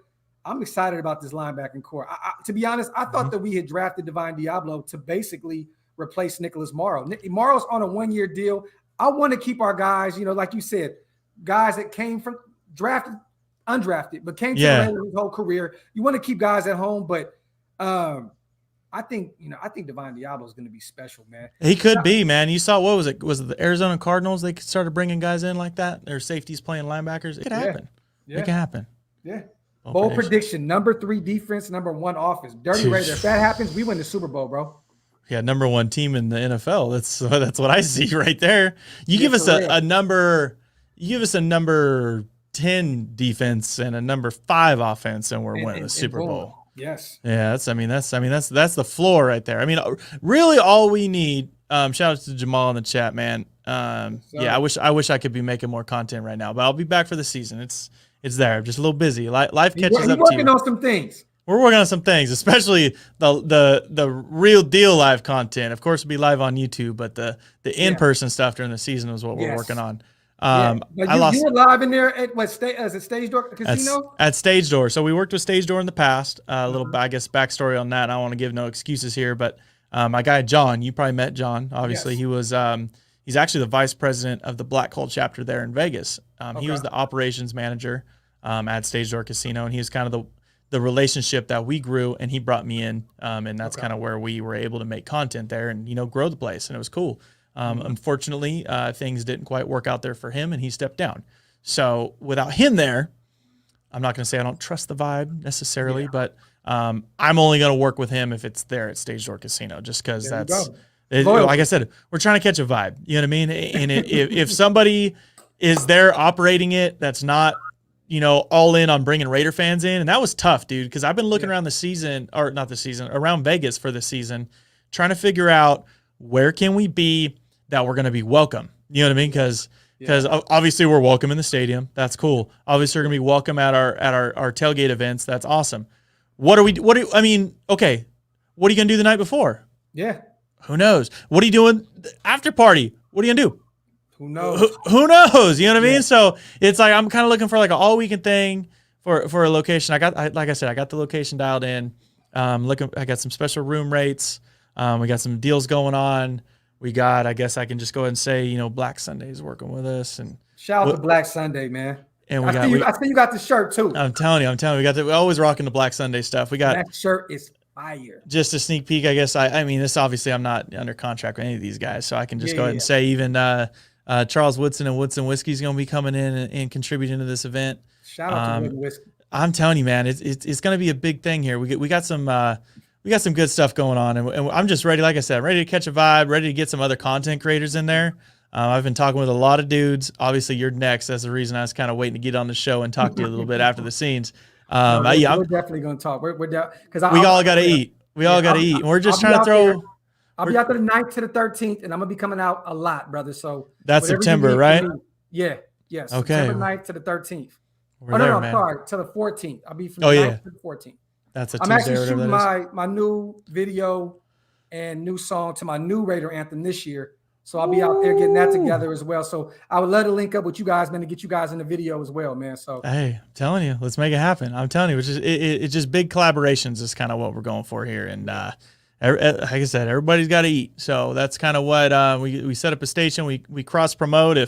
I'm excited about this linebacking core. To be honest, I thought that we had drafted Divine Diablo to basically replace Nicholas Morrow. Morrow's on a 1-year deal. I want to keep our guys, like you said, guys that came from undrafted, but came to his whole career. You want to keep guys at home, but I think Divine Diablo is going to be special, man. He could be, man. You saw, what was it? Was it the Arizona Cardinals? They started bringing guys in like that. Their safeties playing linebackers. It could happen. Yeah. It can happen. Yeah. Bold prediction: number 3 defense, number 1 offense. Dirty Raider. If that happens, we win the Super Bowl, bro. Yeah, number 1 team in the NFL. That's what I see right there. You give us a number. You give us a number 10 defense and a number 5 offense, and we're winning the Super Bowl. Yes. Yeah, that's the floor right there. I mean, really, all we need. Shout out to Jamal in the chat, man. Yeah, I wish I could be making more content right now, but I'll be back for the season. It's there. I'm just a little busy. Life catches up to you. We're working on some things. We're working on some things, especially the real deal live content. Of course, we'll be live on YouTube, but the in-person stuff during the season is what we're working on. You were live in there at what as a Stage Door Casino? At Stage Door. So we worked with Stage Door in the past. A little, I guess, backstory on that. I don't want to give no excuses here, but my guy John, you probably met John. Obviously, he was. He's actually the vice president of the Black Hole chapter there in Vegas. He was the operations manager at Stage Door Casino, and he was kind of the relationship that we grew, and he brought me in, and that's kind of where we were able to make content there and grow the place, and it was cool. Unfortunately, things didn't quite work out there for him, and he stepped down. So without him there, I'm not going to say I don't trust the vibe necessarily, but I'm only going to work with him if it's there at Stage Door Casino, just because like I said, we're trying to catch a vibe. You know what I mean? And if somebody is there operating it, that's not, all in on bringing Raider fans in. And that was tough, dude, because I've been looking around around Vegas for the season, trying to figure out where can we be that we're going to be welcome. You know what I mean? Because obviously we're welcome in the stadium. That's cool. Obviously we're going to be welcome at our tailgate events. That's awesome. Okay, what are you going to do the night before? Yeah. Who knows? What are you doing after party? What are you going to do? Who knows? Who knows? You know what I mean? So it's like I'm kind of looking for like an all weekend thing for a location. I got the location dialed in. I got some special room rates. We got some deals going on. I guess I can just go ahead and say, Black Sunday is working with us. And shout out to Black Sunday, man. And I see you got the shirt too. I'm telling you, we're always rocking the Black Sunday stuff. That shirt is fire. Just a sneak peek, I guess. I mean, this obviously I'm not under contract with any of these guys, so I can just go ahead and say even Charles Woodson and Woodson Whiskey is going to be coming in and contributing to this event. Shout out to Woodson Whiskey. I'm telling you, man, it's going to be a big thing here. We got some we got some good stuff going on, and I'm just ready. Like I said, ready to catch a vibe, ready to get some other content creators in there. I've been talking with a lot of dudes. Obviously, you're next. That's the reason I was kind of waiting to get on the show and talk to you a little bit after the scenes. No, we're definitely going to talk. Because we all got to eat. We all got to eat. We're just trying to throw. I'll be out there the 9th to the 13th, and I'm gonna be coming out a lot, brother. So that's September, right? Yeah. Yes. Okay. September 9th to the 13th. No, sorry, to the 14th. I'll be from the 9th to the 14th. That's a I'm Tuesday. actually shooting my new video and new song to my new Raider anthem this year. So I'll be out there getting that together as well. So I would love to link up with you guys, man, to get you guys in the video as well, man. So hey, I'm telling you, let's make it happen. I'm telling you, it's just big collaborations is kind of what we're going for here. And like I said, everybody's got to eat. So that's kind of what we set up a station. We cross promote.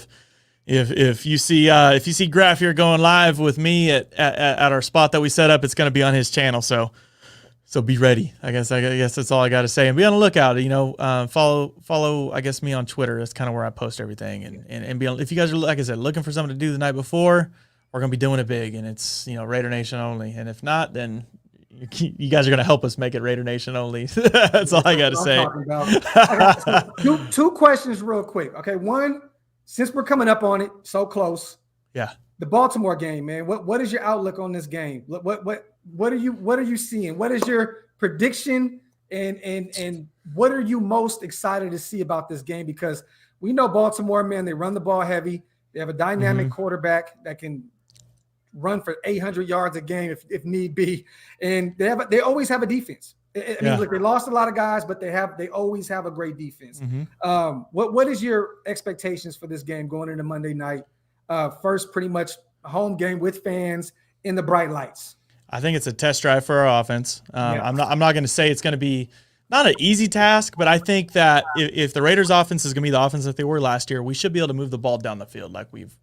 If you see Graphk here going live with me at our spot that we set up, it's going to be on his channel. So be ready. I guess that's all I got to say. And be on the lookout. Follow I guess me on Twitter. That's kind of where I post everything. And be on, if you guys are, like I said, looking for something to do the night before, we're gonna be doing it big, and it's Raider Nation only. And if not, then you guys are gonna help us make it Raider Nation only. That's all I got to say. Two questions real quick. Okay, one, since we're coming up on it so close. Yeah. The Baltimore game, man. What is your outlook on this game? What are you seeing? What is your prediction? And what are you most excited to see about this game? Because we know Baltimore, man, they run the ball heavy. They have a dynamic quarterback that can run for 800 yards a game if need be. And they always have a defense. I mean, look, they lost a lot of guys, but they always have a great defense. What is your expectations for this game going into Monday night? First, pretty much home game with fans in the bright lights. I think it's a test drive for our offense. I'm not going to say it's going to be not an easy task, but I think that if the Raiders' offense is going to be the offense that they were last year, we should be able to move the ball down the field like we've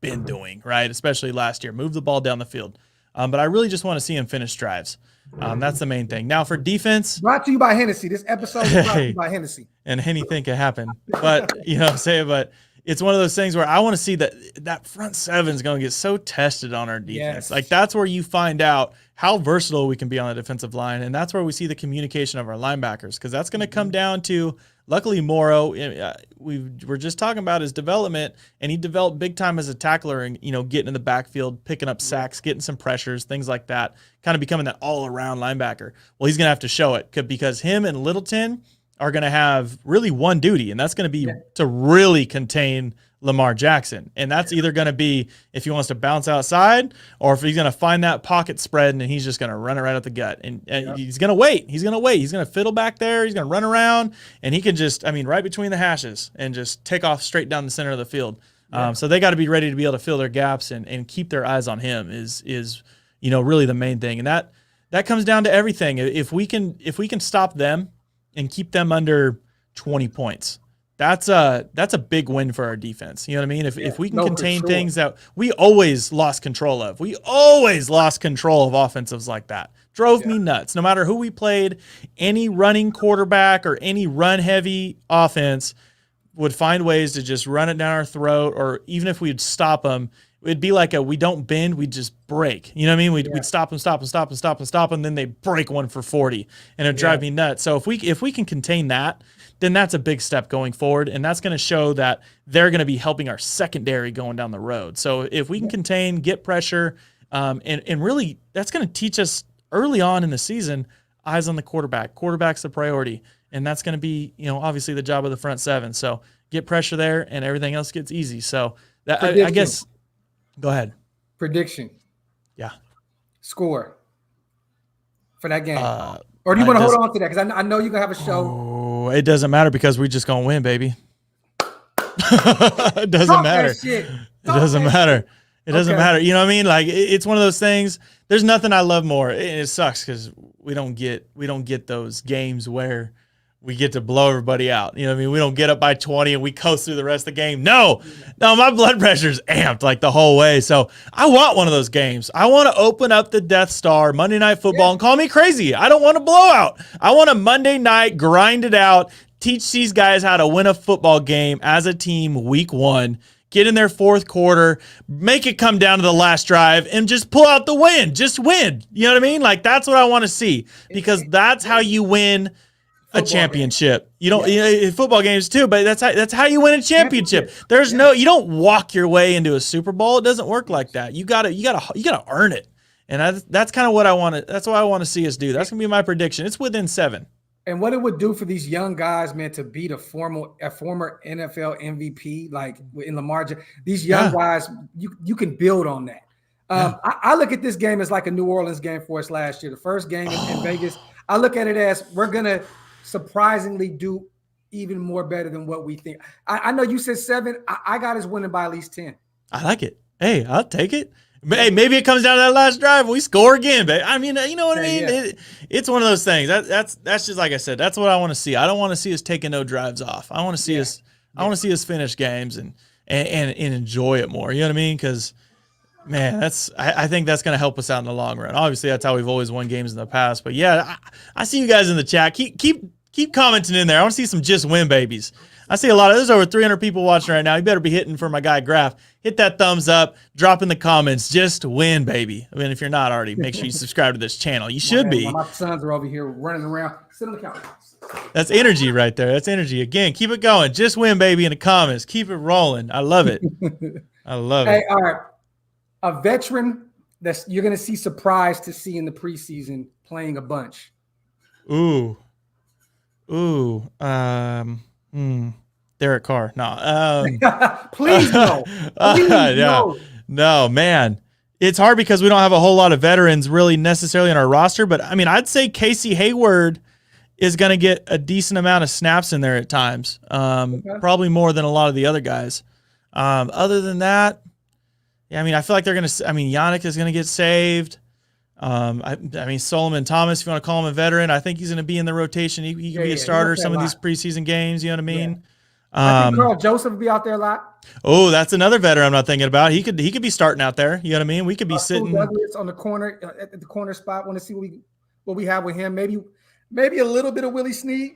been doing, right? Especially last year, move the ball down the field. But I really just want to see him finish drives. That's the main thing. Now for defense, brought to you by Hennessy. This episode is brought to you by Hennessy. And anything can happen, but but it's one of those things where I want to see that front seven is going to get so tested on our defense. Yes. Like that's where you find out how versatile we can be on the defensive line, and that's where we see the communication of our linebackers, because that's going to come down to. Luckily, Morrow, we're just talking about his development, and he developed big time as a tackler, and getting in the backfield, picking up sacks, getting some pressures, things like that, kind of becoming that all around linebacker. Well, he's going to have to show it because him and Littleton are going to have really one duty, and that's going to be to really contain Lamar Jackson. And that's either going to be if he wants to bounce outside or if he's going to find that pocket spread and he's just going to run it right at the gut. And he's going to wait. He's going to wait. He's going to fiddle back there. He's going to run around, and he can just, right between the hashes and just take off straight down the center of the field. So they got to be ready to be able to fill their gaps and keep their eyes on him is really the main thing. And that comes down to everything. If we can stop them and keep them under 20 points, that's a big win for our defense. You know what I mean? If we can contain things that we always lost control of. We always lost control of offensives like that. Drove me nuts. No matter who we played, any running quarterback or any run-heavy offense would find ways to just run it down our throat, or even if we'd stop them, it'd be like we don't bend, we'd just break. You know what I mean? We'd stop them, then they break one for 40, and it'd drive me nuts. So if we can contain that, then that's a big step going forward, and that's going to show that they're going to be helping our secondary going down the road. So if we can contain, get pressure, and really that's going to teach us early on in the season, eyes on the quarterback. Quarterback's the priority, and that's going to be obviously the job of the front seven. So get pressure there, and everything else gets easy. So I guess go ahead. Prediction. Yeah. Score for that game. Or do you want to hold on to that? Because I know you're going to have a show. Oh, it doesn't matter because we're just going to win, baby. It doesn't matter. It doesn't matter. It doesn't matter. You know what I mean? Like it's one of those things. There's nothing I love more. It sucks because we don't get those games where we get to blow everybody out. You know what I mean? We don't get up by 20 and we coast through the rest of the game. No, my blood pressure's amped like the whole way. So I want one of those games. I want to open up the Death Star Monday Night Football and call me crazy. I don't want a blowout. I want a Monday night, grind it out, teach these guys how to win a football game as a team week one. get in their fourth quarter, make it come down to the last drive, and just pull out the win. Just win. You know what I mean? Like, that's what I want to see, because that's how you win a championship. Game. You don't, you know, football games too, but that's how you win a championship. There's no, you don't walk your way into a Super Bowl. It doesn't work like that. You gotta earn it. And that's kind of what I want to, that's what I want to see us do. That's going to be my prediction. It's within 7. And what it would do for these young guys, man, to beat a former NFL MVP, like in Lamar, these young guys, you can build on that. I look at this game as like a New Orleans game for us last year. The first game in Vegas, I look at it as we're going to surprisingly do even more better than what we think. I know you said 7. I got us winning by at least 10. I like it. Hey, I'll take it. Hey, maybe it comes down to that last drive and we score again, but I mean, you know what I mean? Yeah. It's one of those things. That's just like I said. That's what I want to see. I don't want to see us taking no drives off. I want to see us. I want to see us finish games and enjoy it more. You know what I mean? Because man, I think that's going to help us out in the long run. Obviously, that's how we've always won games in the past. But yeah, I see you guys in the chat. Keep commenting in there. I want to see some just win babies. I see a lot of, there's over 300 people watching right now. You better be hitting for my guy Graphk. Hit that thumbs up, drop in the comments, just win, baby. I mean, if you're not already, make sure you subscribe to this channel. You should be. My sons are over here running around. Sit on the couch. That's energy right there. That's energy. Again, keep it going. Just win, baby, in the comments. Keep it rolling. I love it. I love it. Hey, all right. A veteran that you're going to see surprised to see in the preseason playing a bunch. Derek Carr. No. Please no. Please no. No, man. It's hard because we don't have a whole lot of veterans really necessarily on our roster, but I mean, I'd say Casey Hayward is going to get a decent amount of snaps in there at times. Probably more than a lot of the other guys. Other than that, yeah, I mean, I feel like they're going to, I mean, Yannick is going to get saved. I mean, Solomon Thomas, if you want to call him a veteran, I think he's going to be in the rotation. He can be a starter some of these preseason games. You know what I mean? Yeah. I think Carl Joseph will be out there a lot. Oh, that's another veteran I'm not thinking about. He could be starting out there. You know what I mean? We could be sitting Douglas on the corner at the corner spot. Want to see what we have with him? Maybe a little bit of Willie Snead.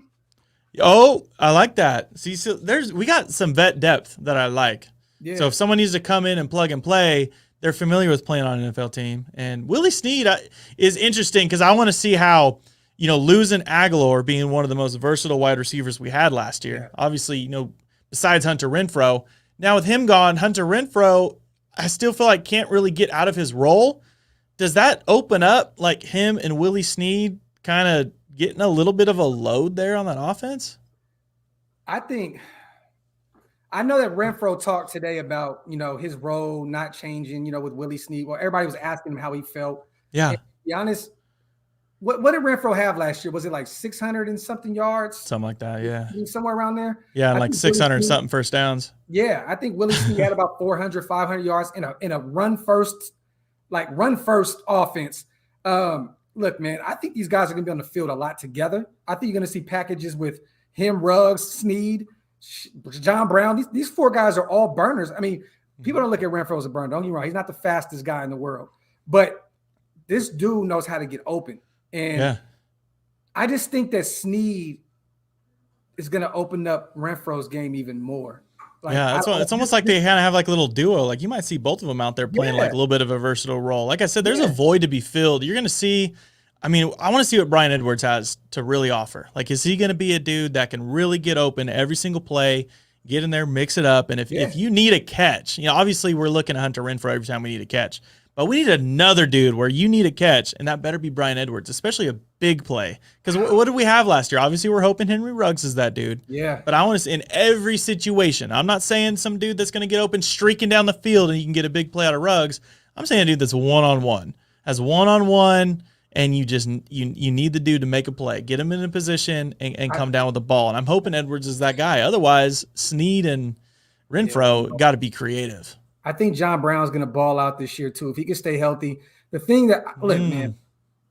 Oh, I like that. See, so we got some vet depth that I like. Yeah. So if someone needs to come in and plug and play, they're familiar with playing on an NFL team. And Willie Snead is interesting because I want to see how, you know, losing Aguilar being one of the most versatile wide receivers we had last year. Yeah. Obviously, you know, besides Hunter Renfrow. Now with him gone, Hunter Renfrow, I still feel like can't really get out of his role. Does that open up like him and Willie Snead kind of getting a little bit of a load there on that offense? I know that Renfrow talked today about, you know, his role not changing, you know, with Willie Snead. Well, everybody was asking him how he felt. Yeah. And to be honest, what did Renfrow have last year? Was it like 600 and something yards? Something like that, yeah. Somewhere around there? Yeah, and like 600 and something first downs. Yeah, I think Willie Snead had about 400, 500 yards in a run first offense. Look, man, I think these guys are going to be on the field a lot together. I think you're going to see packages with him, Ruggs, Snead, John Brown. These 4 guys are all burners. I mean, people don't look at Renfrow as a burner. Don't get me wrong. He's not the fastest guy in the world. But this dude knows how to get open. And I just think that Snead is going to open up Renfro's game even more. Like, yeah, it's almost like they kind of have like a little duo. Like you might see both of them out there playing like a little bit of a versatile role. Like I said, there's a void to be filled. You're going to see, I mean, I want to see what Bryan Edwards has to really offer. Like, is he going to be a dude that can really get open every single play, get in there, mix it up? And if you need a catch, you know, obviously we're looking at Hunter Renfrow every time we need a catch. But we need another dude where you need a catch, and that better be Bryan Edwards, especially a big play. Because what did we have last year? Obviously, we're hoping Henry Ruggs is that dude. Yeah. But I want to see in every situation. I'm not saying some dude that's going to get open streaking down the field and you can get a big play out of Ruggs. I'm saying a dude that's one-on-one. Has one-on-one, and you need the dude to make a play. Get him in a position and come down with the ball. And I'm hoping Edwards is that guy. Otherwise, Snead and Renfrow got to be creative. I think John Brown's going to ball out this year, too, if he can stay healthy. The thing that, look, man,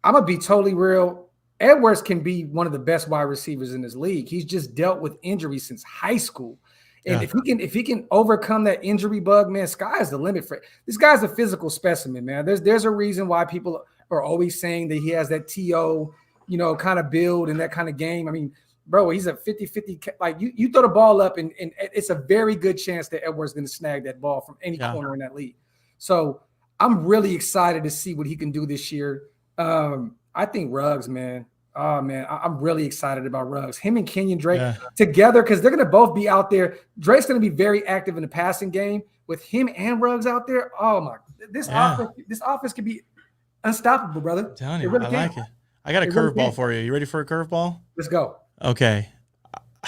I'm going to be totally real. Edwards can be one of the best wide receivers in this league. He's just dealt with injuries since high school. And if he can overcome that injury bug, man, sky is the limit for it. This guy's a physical specimen, man. There's a reason why people are always saying that he has that TO, you know, kind of build and that kind of game. I mean, bro, he's a 50-50. Like you throw the ball up, and it's a very good chance that Edwards is going to snag that ball from any corner in that league. So I'm really excited to see what he can do this year. I think Ruggs, man. Oh, man, I'm really excited about Ruggs. Him and Kenyon Drake together, because they're going to both be out there. Drake's going to be very active in the passing game. With him and Ruggs out there, oh, my. This offense can be unstoppable, brother. I'm telling you, really I like it. I got a curveball for you. You ready for a curveball? Let's go. Okay.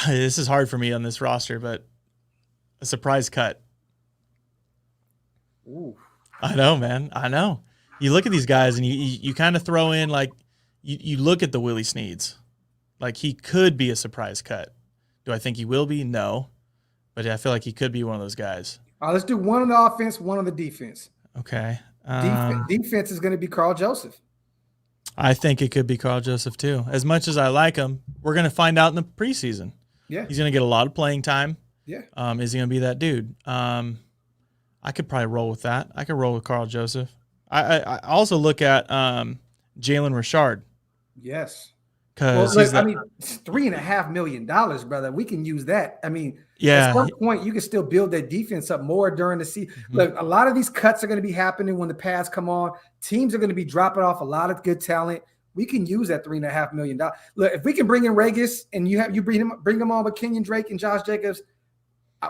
This is hard for me on this roster, but a surprise cut. Ooh. I know, man. I know. You look at these guys and you kind of throw in like you look at the Willie Sneads. Like he could be a surprise cut. Do I think he will be? No. But I feel like he could be one of those guys. Let's do one on the offense, one on the defense. Okay. Defense is going to be Carl Joseph. I think it could be Carl Joseph too. As much as I like him, we're going to find out in the preseason. Yeah. He's going to get a lot of playing time. Yeah. Is he going to be that dude? I could probably roll with that. I could roll with Carl Joseph. I also look at Jalen Richard. Yes. Because $3.5 million, brother. We can use that. I mean, at some point, you can still build that defense up more during the season. Mm-hmm. Look, a lot of these cuts are going to be happening when the pads come on. Teams are going to be dropping off a lot of good talent. We can use that $3.5 million. Look, if we can bring in Regis and you bring him on with Kenyon Drake and Josh Jacobs,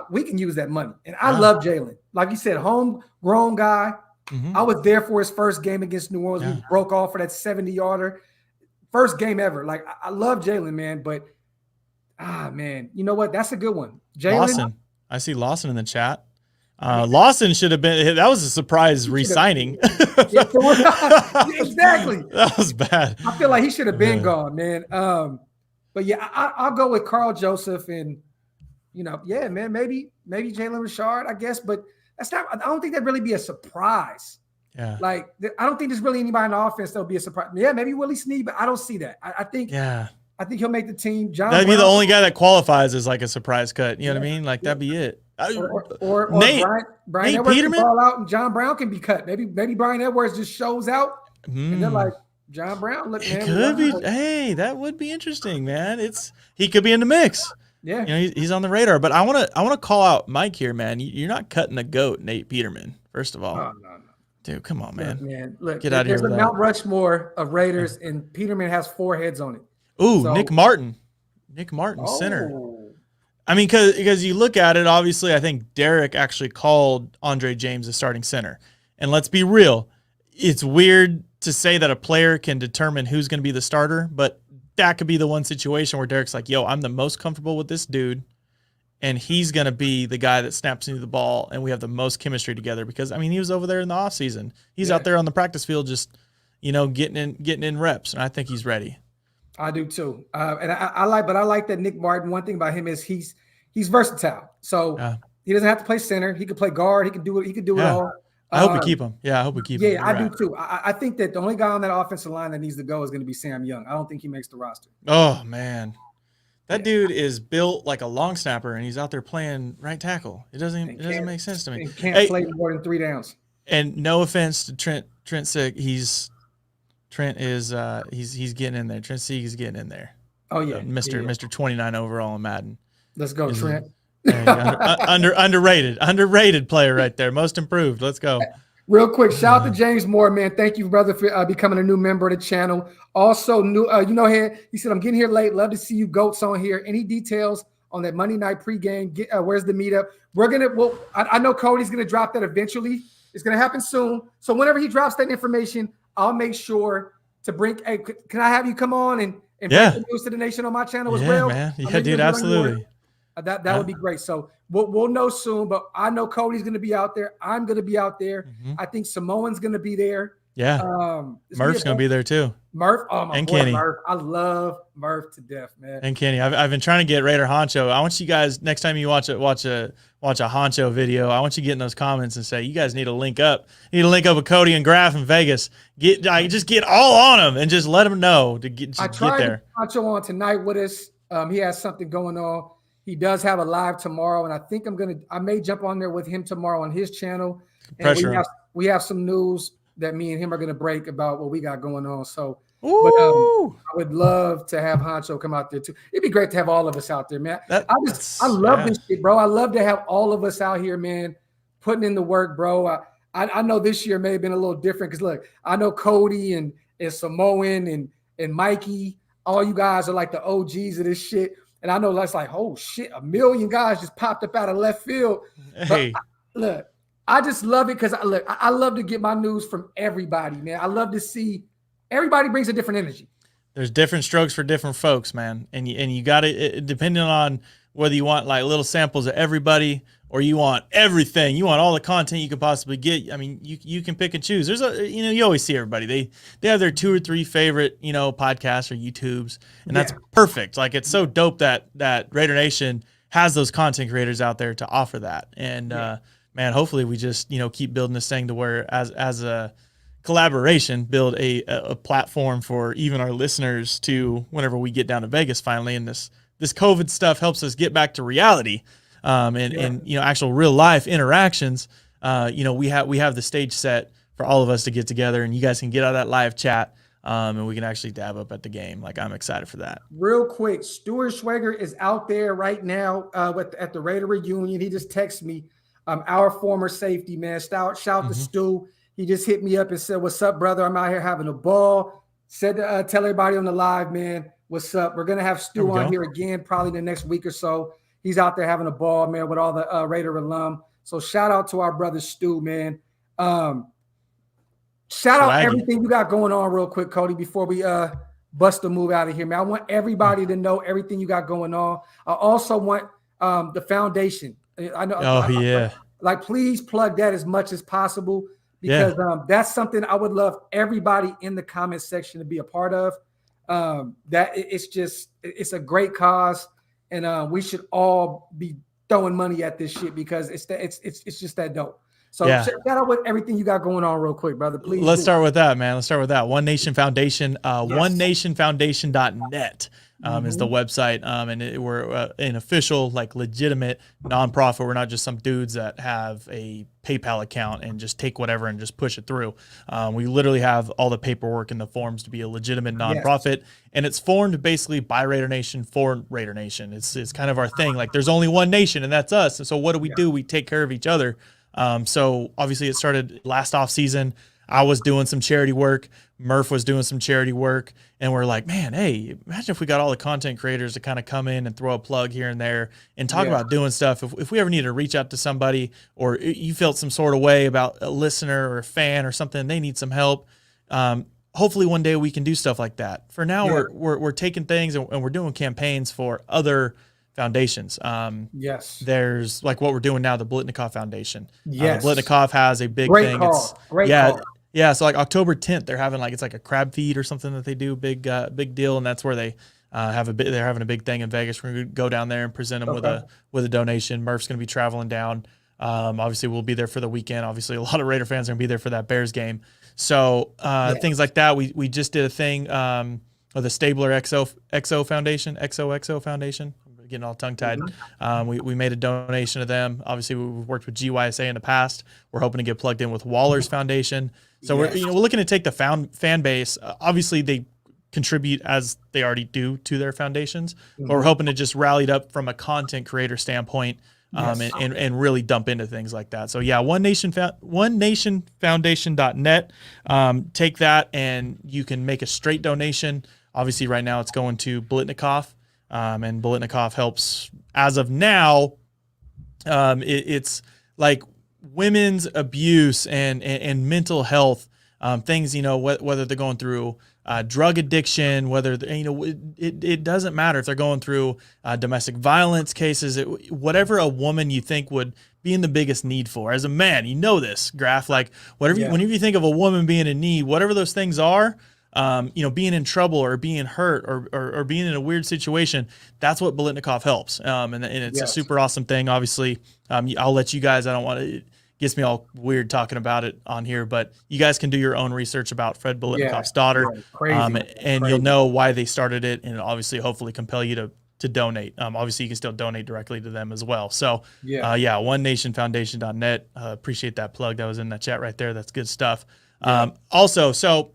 we can use that money. And I love Jalen. Like you said, homegrown guy. Mm-hmm. I was there for his first game against New Orleans. Yeah. We broke off for that 70-yarder. First game ever. Like, I love Jalen, man. But, man, you know what? That's a good one. Jalen. Lawson. I see Lawson in the chat. Lawson should have been – that was a surprise re-signing. Exactly. That was bad. I feel like he should have been gone, man. But, yeah, I'll go with Carl Joseph and, man, maybe Jalen Richard, I guess. But that's not – I don't think that'd really be a surprise. Yeah. Like, I don't think there's really anybody in the offense that'll be a surprise. Yeah, maybe Willie Snead, but I don't see that. I think he'll make the team. That'd be the only guy that qualifies as like a surprise cut. You know what I mean? Like, that'd be it. Or Brian Edwards Peterman? Can fall out and John Brown can be cut. Maybe Brian Edwards just shows out and they're like, John Brown, look, man. It could be. Hey, that would be interesting, man. He could be in the mix. Yeah. He's on the radar. But I wanna call out Mike here, man. You're not cutting the GOAT, Nate Peterman, first of all. No. Dude, come on, man. Look, get out of here. There's a Mount Rushmore of Raiders, and Peterman has 4 heads on it. Ooh, Nick Martin, center. I mean, because you look at it, obviously, I think Derek actually called Andre James the starting center. And let's be real, it's weird to say that a player can determine who's going to be the starter, but that could be the one situation where Derek's like, yo, I'm the most comfortable with this dude. And he's going to be the guy that snaps into the ball, and we have the most chemistry together because, I mean, he was over there in the offseason. He's out there on the practice field just, getting in reps, and I think he's ready. I do too. And I like that Nick Martin. One thing about him is he's versatile. So he doesn't have to play center. He could play guard. He could do it. He could do it all. I hope we keep him. Yeah, I hope we keep him. Yeah, I do too. I think that the only guy on that offensive line that needs to go is going to be Sam Young. I don't think he makes the roster. Oh, man. That dude is built like a long snapper, and he's out there playing right tackle. It doesn't make sense to me. He can't play more than 3 downs. And no offense to Trent Sick, he's getting in there. Trent Sieg is getting in there. Oh yeah, Mr. 29 overall in Madden. Let's go, Trent. Underrated player right there. Most improved. Let's go. Real quick, shout out to James Moore, man. Thank you, brother, for becoming a new member of the channel. Also, he said, I'm getting here late. Love to see you goats on here. Any details on that Monday night pregame? Where's the meetup? I know Cody's going to drop that eventually. It's going to happen soon. So whenever he drops that information, I'll make sure to bring. Hey, can I have you come on and bring the news to the nation on my channel as well? Man. Yeah, dude, absolutely. That would be great. So we'll know soon, but I know Cody's going to be out there. I'm going to be out there. Mm-hmm. I think Samoan's going to be there. Yeah. Murph's going to be there too. Murph. Oh, my and boy, Kenny. Murph. I love Murph to death, man. And Kenny. I've been trying to get Raider Honcho. I want you guys, next time you watch a Honcho video, I want you to get in those comments and say, you guys need to link up. You need to link up with Cody and Graphk in Vegas. Just get all on them and just let them know to get there. I tried to get Honcho on tonight with us. He has something going on. He does have a live tomorrow, and I think I may jump on there with him tomorrow on his channel. And we have some news that me and him are going to break about what we got going on. So But Ooh, I would love to have Honcho come out there too. It'd be great to have all of us out there, man. I that's love yeah. this shit, bro. I love to have all of us out here, man, putting in the work, bro. I know this year may have been a little different because look, I know Cody and Samoan and Mikey, all you guys are like the OGs of this shit. And I know that's like, oh shit, a million guys just popped up out of left field. But Hey, look, I just love it because I love to get my news from everybody, man. I love to see everybody brings a different energy. there's different strokes for different folks, man, and you got it depending on whether you want like little samples of everybody or you want everything. You want all the content you could possibly get. I mean, you can pick and choose. There's you always see everybody. They have their 2 or 3 favorite, podcasts or YouTubes, and that's perfect. Like it's so dope that Raider Nation has those content creators out there to offer that. And man, hopefully we just, keep building this thing to where as a collaboration, build a platform for even our listeners to, whenever we get down to Vegas finally, and this COVID stuff helps us get back to reality. And actual real life interactions, we have the stage set for all of us to get together, and you guys can get out of that live chat, and we can actually dab up at the game. Like I'm excited for that. Real quick, Stuart Schwager is out there right now at the Raider reunion. He just texted me, our former safety man. Shout to Stu. He just hit me up and said, "What's up, brother? I'm out here having a ball." Said tell everybody on the live, man, what's up? We're gonna have Stu on here again probably the next week or so. He's out there having a ball, man, with all the Raider alum. So shout out to our brother Stu, man. Shout out everything you got going on real quick, Cody, before we bust a move out of here, man. I want everybody to know everything you got going on. I also want the foundation. I know. Like, please plug that as much as possible because that's something I would love everybody in the comment section to be a part of. It's a great cause. And we should all be throwing money at this shit because it's just that dope. So shout out with everything you got going on real quick, brother. Please. Let's start with that, man. Let's start with that. One Nation Foundation, onenationfoundation.net is the website. And we're an official, like legitimate nonprofit. We're not just some dudes that have a PayPal account and just take whatever and just push it through. We literally have all the paperwork and the forms to be a legitimate nonprofit. And it's formed basically by Raider Nation for Raider Nation. It's kind of our thing. Like there's only one nation and that's us. And so what do? We take care of each other. So obviously it started last off season. I was doing some charity work. Murph was doing some charity work. And we're like, man, hey, imagine if we got all the content creators to kind of come in and throw a plug here and there and talk about doing stuff. If we ever need to reach out to somebody or you felt some sort of way about a listener or a fan or something, they need some help. Hopefully one day we can do stuff like that. For now, we're taking things and we're doing campaigns for other foundations. There's like what we're doing now, the Blitnikoff Foundation. Blitnikoff has a big thing. Great call. Yeah. So like October 10th, they're having it's like a crab feed or something that they do, big deal, and that's where they they're having a big thing in Vegas. We're gonna go down there and present them with a donation. Murph's gonna be traveling down. Obviously we'll be there for the weekend. Obviously a lot of Raider fans are gonna be there for that Bears game. So things like that. We just did a thing with the Stabler XO Foundation. Getting all tongue-tied. We made a donation to them. Obviously, we've worked with GYSA in the past. We're hoping to get plugged in with Waller's Foundation. So we're looking to take the fan base. Obviously, they contribute as they already do to their foundations, but we're hoping to just rally it up from a content creator standpoint and really dump into things like that. So onenationfoundation.net. Take that and you can make a straight donation. Obviously, right now it's going to Blitnikoff. And Blitnikoff helps as of now. It's like women's abuse and mental health things. Whether they're going through drug addiction, whether it doesn't matter if they're going through domestic violence cases. Whatever a woman you think would be in the biggest need for. As a man, this, Graph. Like whenever you think of a woman being in need, whatever those things are. Being in trouble or being hurt or being in a weird situation, that's what Blitnikoff helps. And it's a super awesome thing. Obviously, I'll let you guys, it gets me all weird talking about it on here, but you guys can do your own research about Fred Blitnikoff's daughter. And you'll know why they started it and obviously hopefully compel you to donate. Obviously you can still donate directly to them as well. So onenationfoundation.net. Appreciate that plug. That was in that chat right there. That's good stuff. Also, so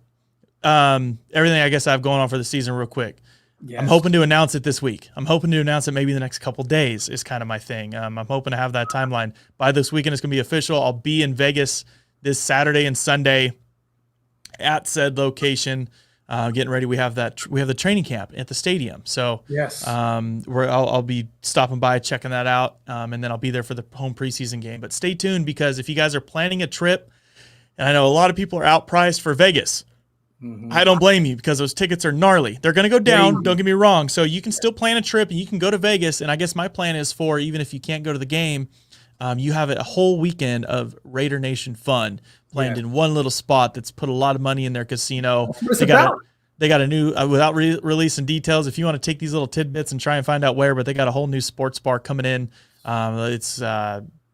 everything I guess I have going on for the season real quick. Yes. I'm hoping to announce it this week. I'm hoping to announce it maybe the next couple days is kind of my thing. I'm hoping to have that timeline by this weekend. It's going to be official. I'll be in Vegas this Saturday and Sunday at said location. Getting ready. We have the training camp at the stadium. So yes, I'll be stopping by, checking that out. And then I'll be there for the home preseason game, but stay tuned because if you guys are planning a trip, and I know a lot of people are outpriced for Vegas, I don't blame you because those tickets are gnarly. They're going to go down. Don't get me wrong. So you can still plan a trip and you can go to Vegas. And I guess my plan is for, even if you can't go to the game, you have a whole weekend of Raider Nation fun planned in one little spot that's put a lot of money in their casino. They got a new, without releasing details, if you want to take these little tidbits and try and find out where, but they got a whole new sports bar coming in. It's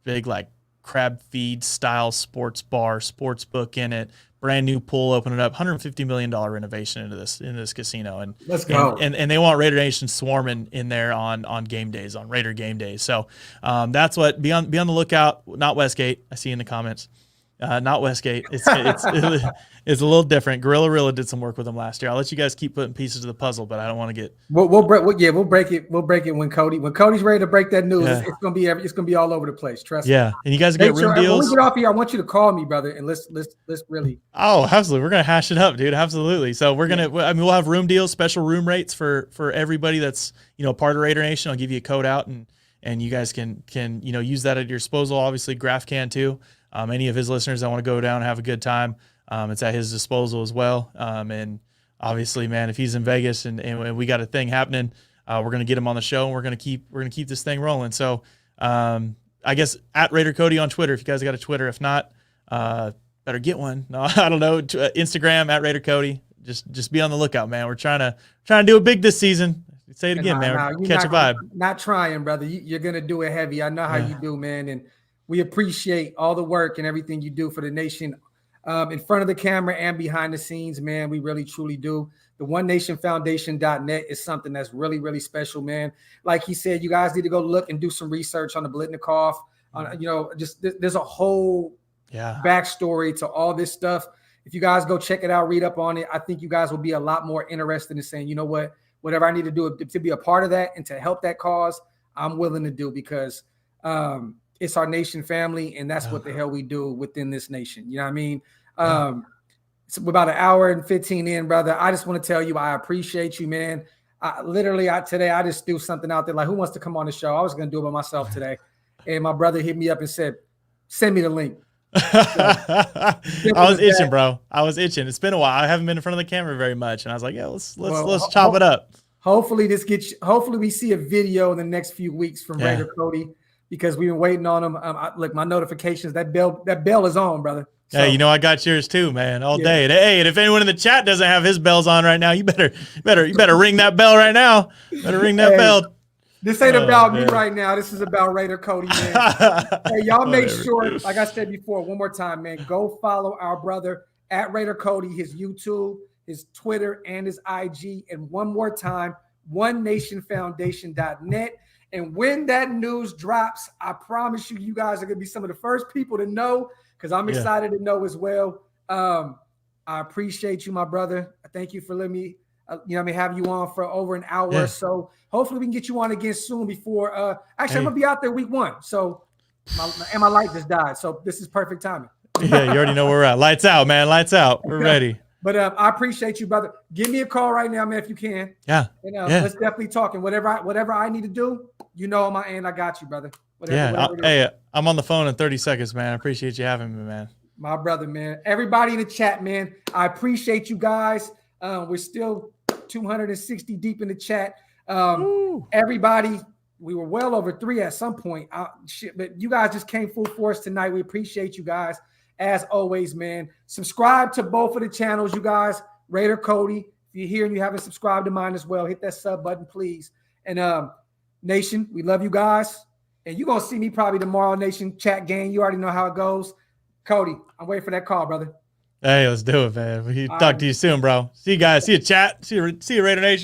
big, like crab feed style sports bar, sports book in it. Brand new pool opening up, $150 million renovation into this casino, and let's go. And they want Raider Nation swarming in there on game days, on Raider game days. So that's what. Be on the lookout. Not Westgate. I see in the comments. Not Westgate. It's a little different. Gorilla did some work with them last year. I'll let you guys keep putting pieces of the puzzle, but I don't want to get. We'll break it when Cody's ready to break that news. It's gonna be all over the place. Trust me. Yeah, and you guys get room deals. When we get off here, I want you to call me, brother, and let's really. Oh, absolutely. We're gonna hash it up, dude. Absolutely. So we're gonna. I mean, we'll have room deals, special room rates for everybody that's part of Raider Nation. I'll give you a code out, and you guys can use that at your disposal. Obviously, Graphk can too. Any of his listeners that want to go down and have a good time, it's at his disposal as well. And obviously, man, if he's in Vegas and we got a thing happening, we're gonna get him on the show and we're gonna keep this thing rolling. So I guess at Raider Cody on Twitter, if you guys got a Twitter. If not, better get one. No, I don't know. Instagram at Raider Cody. Just be on the lookout, man. We're trying to do it big this season. Say it again, man. Catch a vibe. Not trying, brother. You're gonna do it heavy. I know how you do, man. And we appreciate all the work and everything you do for the nation, in front of the camera and behind the scenes, man. We really, truly do. The OneNationFoundation.net is something that's really, really special, man. Like he said, you guys need to go look and do some research on the Blitnikoff. There's a whole backstory to all this stuff. If you guys go check it out, read up on it, I think you guys will be a lot more interested in saying, you know what, whatever I need to do to be a part of that and to help that cause, I'm willing to do because it's our nation family, and that's what the hell we do within this nation. You know what I mean? It's about an hour and 15 in, brother. I just want to tell you, I appreciate you, man. Today I just threw something out there like, who wants to come on the show? I was going to do it by myself today. And my brother hit me up and said, send me the link. I was itching, bro. I was itching. It's been a while. I haven't been in front of the camera very much. And I was like, yeah, let's chop it up. Hopefully we see a video in the next few weeks from Raider Cody, because we've been waiting on him. Look, my notifications, that bell is on, brother. So, hey, I got yours too, man, all day. Hey, and if anyone in the chat doesn't have his bells on right now, you better ring that bell right now. Better ring that bell. This ain't about me right now. This is about Raider Cody, man. Hey, y'all make sure, like I said before, one more time, man, go follow our brother at Raider Cody, his YouTube, his Twitter, and his IG. And one more time, OneNationFoundation.net. And when that news drops, I promise you guys are going to be some of the first people to know, because I'm excited to know as well. I appreciate you, my brother. Thank you for letting me, have you on for over an hour or so. Hopefully we can get you on again soon before. I'm going to be out there week 1. So, my light just died. So this is perfect timing. Yeah, you already know where we're at. Lights out, man. Lights out. We're ready. But I appreciate you, brother. Give me a call right now, man, if you can. Yeah. And let's definitely talk. And whatever I need to do, on my end, I got you, brother. Hey, I'm on the phone in 30 seconds, man. I appreciate you having me, man. My brother, man. Everybody in the chat, man. I appreciate you guys. We're still 260 deep in the chat. Everybody, we were well over 3 at some point. But you guys just came full force tonight. We appreciate you guys. As always, man, subscribe to both of the channels, you guys. Raider Cody, if you're here and you haven't subscribed to mine as well, hit that sub button, please. And Nation, we love you guys. And you're going to see me probably tomorrow, Nation chat game. You already know how it goes. Cody, I'm waiting for that call, brother. Hey, let's do it, man. We talk to you soon, bro. See you guys. See you, chat. See you, Raider Nation.